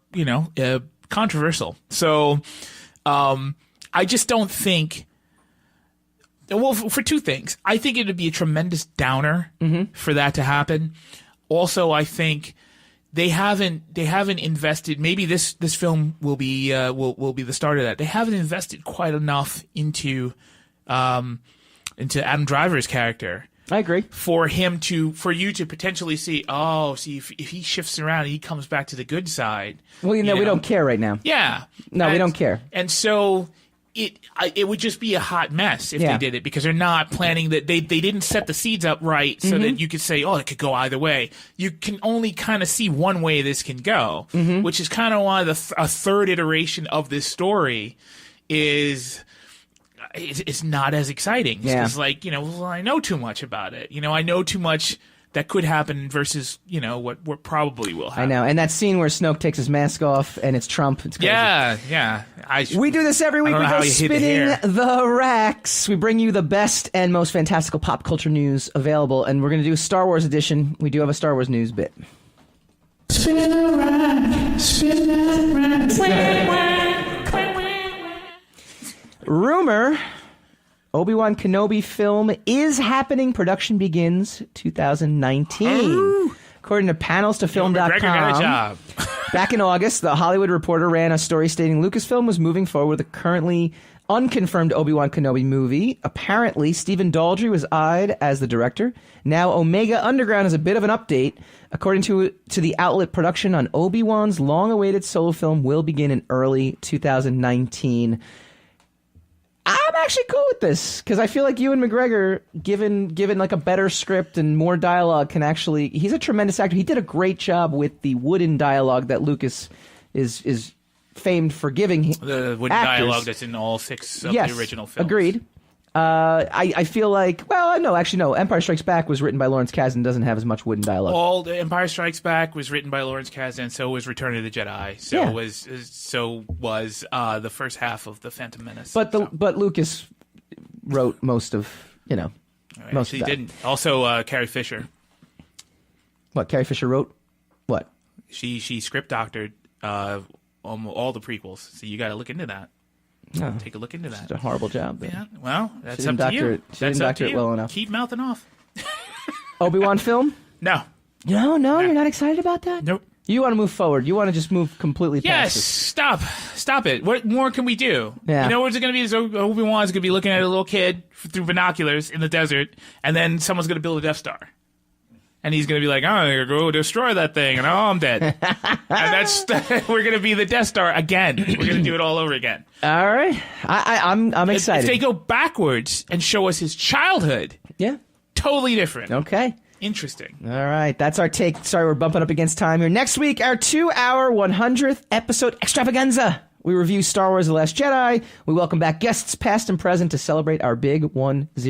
controversial. So I just don't think. Well, for 2 things. I think it would be a tremendous downer for that to happen. Also, I think they haven't invested. Maybe this film will be the start of that. They haven't invested quite enough into Adam Driver's character.
I agree.
For you to potentially see, if he shifts around and he comes back to the good side.
Well, we don't care right now.
Yeah.
No, we don't care.
And so. It would just be a hot mess if they did it, because they're not planning that they didn't set the seeds up right so that you could say, it could go either way. You can only kind of see one way this can go, which is kind of why a third iteration of this story is it's not as exciting. It's like, I know too much about it. I know too much that could happen versus, what probably will happen.
I know. And that scene where Snoke takes his mask off and it's Trump. It's crazy.
Yeah.
We do this every week. We go spinning the racks. We bring you the best and most fantastical pop culture news available. And we're going to do a Star Wars edition. We do have a Star Wars news bit.
Spin the rack. Spin the rack.
Rumor. Obi-Wan Kenobi film is happening. Production begins 2019. According to panels to film.com, back in August, The Hollywood Reporter ran a story stating Lucasfilm was moving forward with a currently unconfirmed Obi-Wan Kenobi movie. Apparently, Stephen Daldry was eyed as the director. Now, Omega Underground is a bit of an update. According to the outlet, production on Obi-Wan's long-awaited solo film will begin in early 2019. I'm actually cool with this because I feel like Ewan McGregor, given like a better script and more dialogue, can actually. He's a tremendous actor. He did a great job with the wooden dialogue that Lucas is famed for giving.
The wooden dialogue that's in all 6 of the original films.
Agreed. I feel like, no. Empire Strikes Back was written by Lawrence Kasdan, doesn't have as much wooden dialogue.
All the Empire Strikes Back was written by Lawrence Kasdan, so was Return of the Jedi. So was the first half of the Phantom Menace.
But Lucas wrote most of most of that.
He didn't. Also, Carrie Fisher.
What Carrie Fisher wrote? What?
She script doctored all the prequels. So you got to look into that.
No.
Take a look into that.
It's a horrible job. Then.
Yeah, well, that's up to you.
She didn't doctor it well enough.
Keep mouthing off.
Obi-Wan film?
No,
you're not excited about that?
Nope.
You want to move forward. You want to just move completely past
Yes, stop it. What more can we do?
Yeah.
What's it going to be is Obi-Wan's going to be looking at a little kid through binoculars in the desert, and then someone's going to build a Death Star. And he's going to be like, I'm going to go destroy that thing, and I'm dead. And we're going to be the Death Star again. We're going to do it all over again.
All right. I'm excited.
If they go backwards and show us his childhood, totally different.
Okay.
Interesting.
All right. That's our take. Sorry, we're bumping up against time here. Next week, our 2-hour 100th episode extravaganza. We review Star Wars The Last Jedi. We welcome back guests past and present to celebrate our big 100. We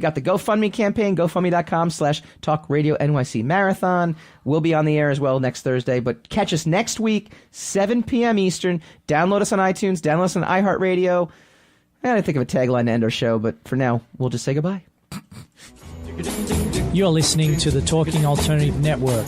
got the GoFundMe campaign, gofundme.com/talkradionyc marathon. We'll be on the air as well next Thursday, but catch us next week, 7 p.m. Eastern. Download us on iTunes, download us on iHeartRadio. I gotta think of a tagline to end our show, but for now, we'll just say goodbye.
You're listening to the Talking Alternative Network.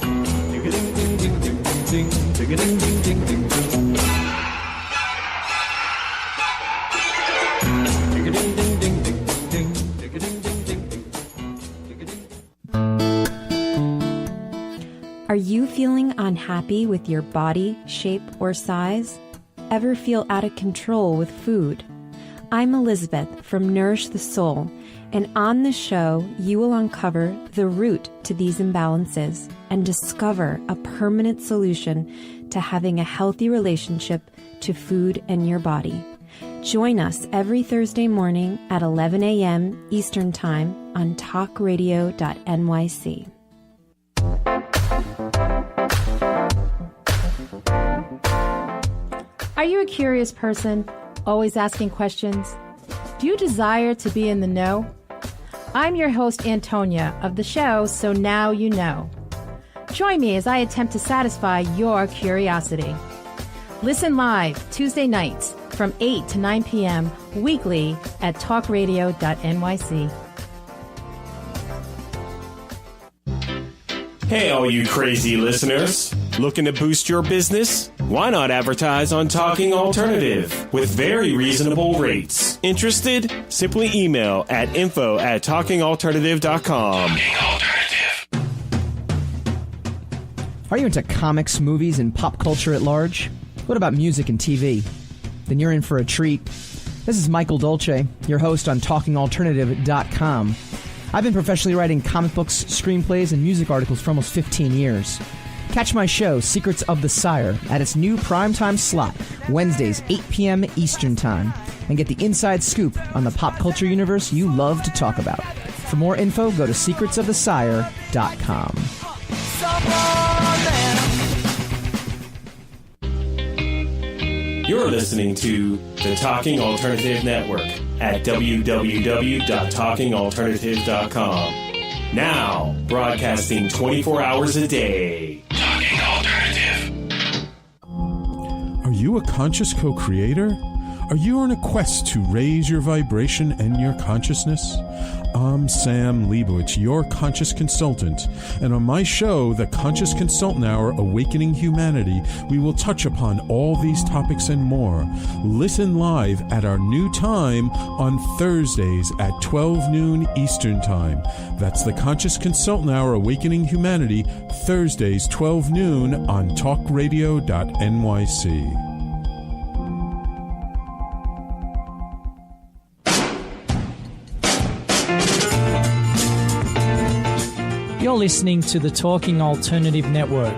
Are you feeling unhappy with your body, shape, or size? Ever feel out of control with food? I'm Elizabeth from Nourish the Soul, and on this show, you will uncover the root to these imbalances and discover a permanent solution to having a healthy relationship to food and your body. Join us every Thursday morning at 11 a.m. Eastern Time on talkradio.nyc.
Are you a curious person, always asking questions? Do you desire to be in the know? I'm your host, Antonia, of the show So Now You Know. Join me as I attempt to satisfy your curiosity. Listen live Tuesday nights from 8 to 9 p.m. weekly at talkradio.nyc.
Hey, all you crazy listeners. Looking to boost your business? Why not advertise on Talking Alternative with very reasonable rates? Interested? Simply email at info@talkingalternative.com.
Are you into comics, movies, and pop culture at large? What about music and TV? Then you're in for a treat. This is Michael Dolce, your host on TalkingAlternative.com. I've been professionally writing comic books, screenplays, and music articles for almost 15 years. Catch my show, Secrets of the Sire, at its new primetime slot, Wednesdays, 8 p.m. Eastern Time, and get the inside scoop on the pop culture universe you love to talk about. For more info, go to secretsofthesire.com.
You're listening to the Talking Alternative Network at www.talkingalternative.com. Now, broadcasting 24 hours a day. Talking Alternative.
Are you a conscious co-creator? Are you on a quest to raise your vibration and your consciousness? I'm Sam Leibowitz, your conscious consultant, and on my show, The Conscious Consultant Hour, Awakening Humanity, we will touch upon all these topics and more. Listen live at our new time on Thursdays at 12 noon Eastern Time. That's The Conscious Consultant Hour, Awakening Humanity, Thursdays 12 noon on talkradio.nyc.
You're listening to the Talking Alternative Network.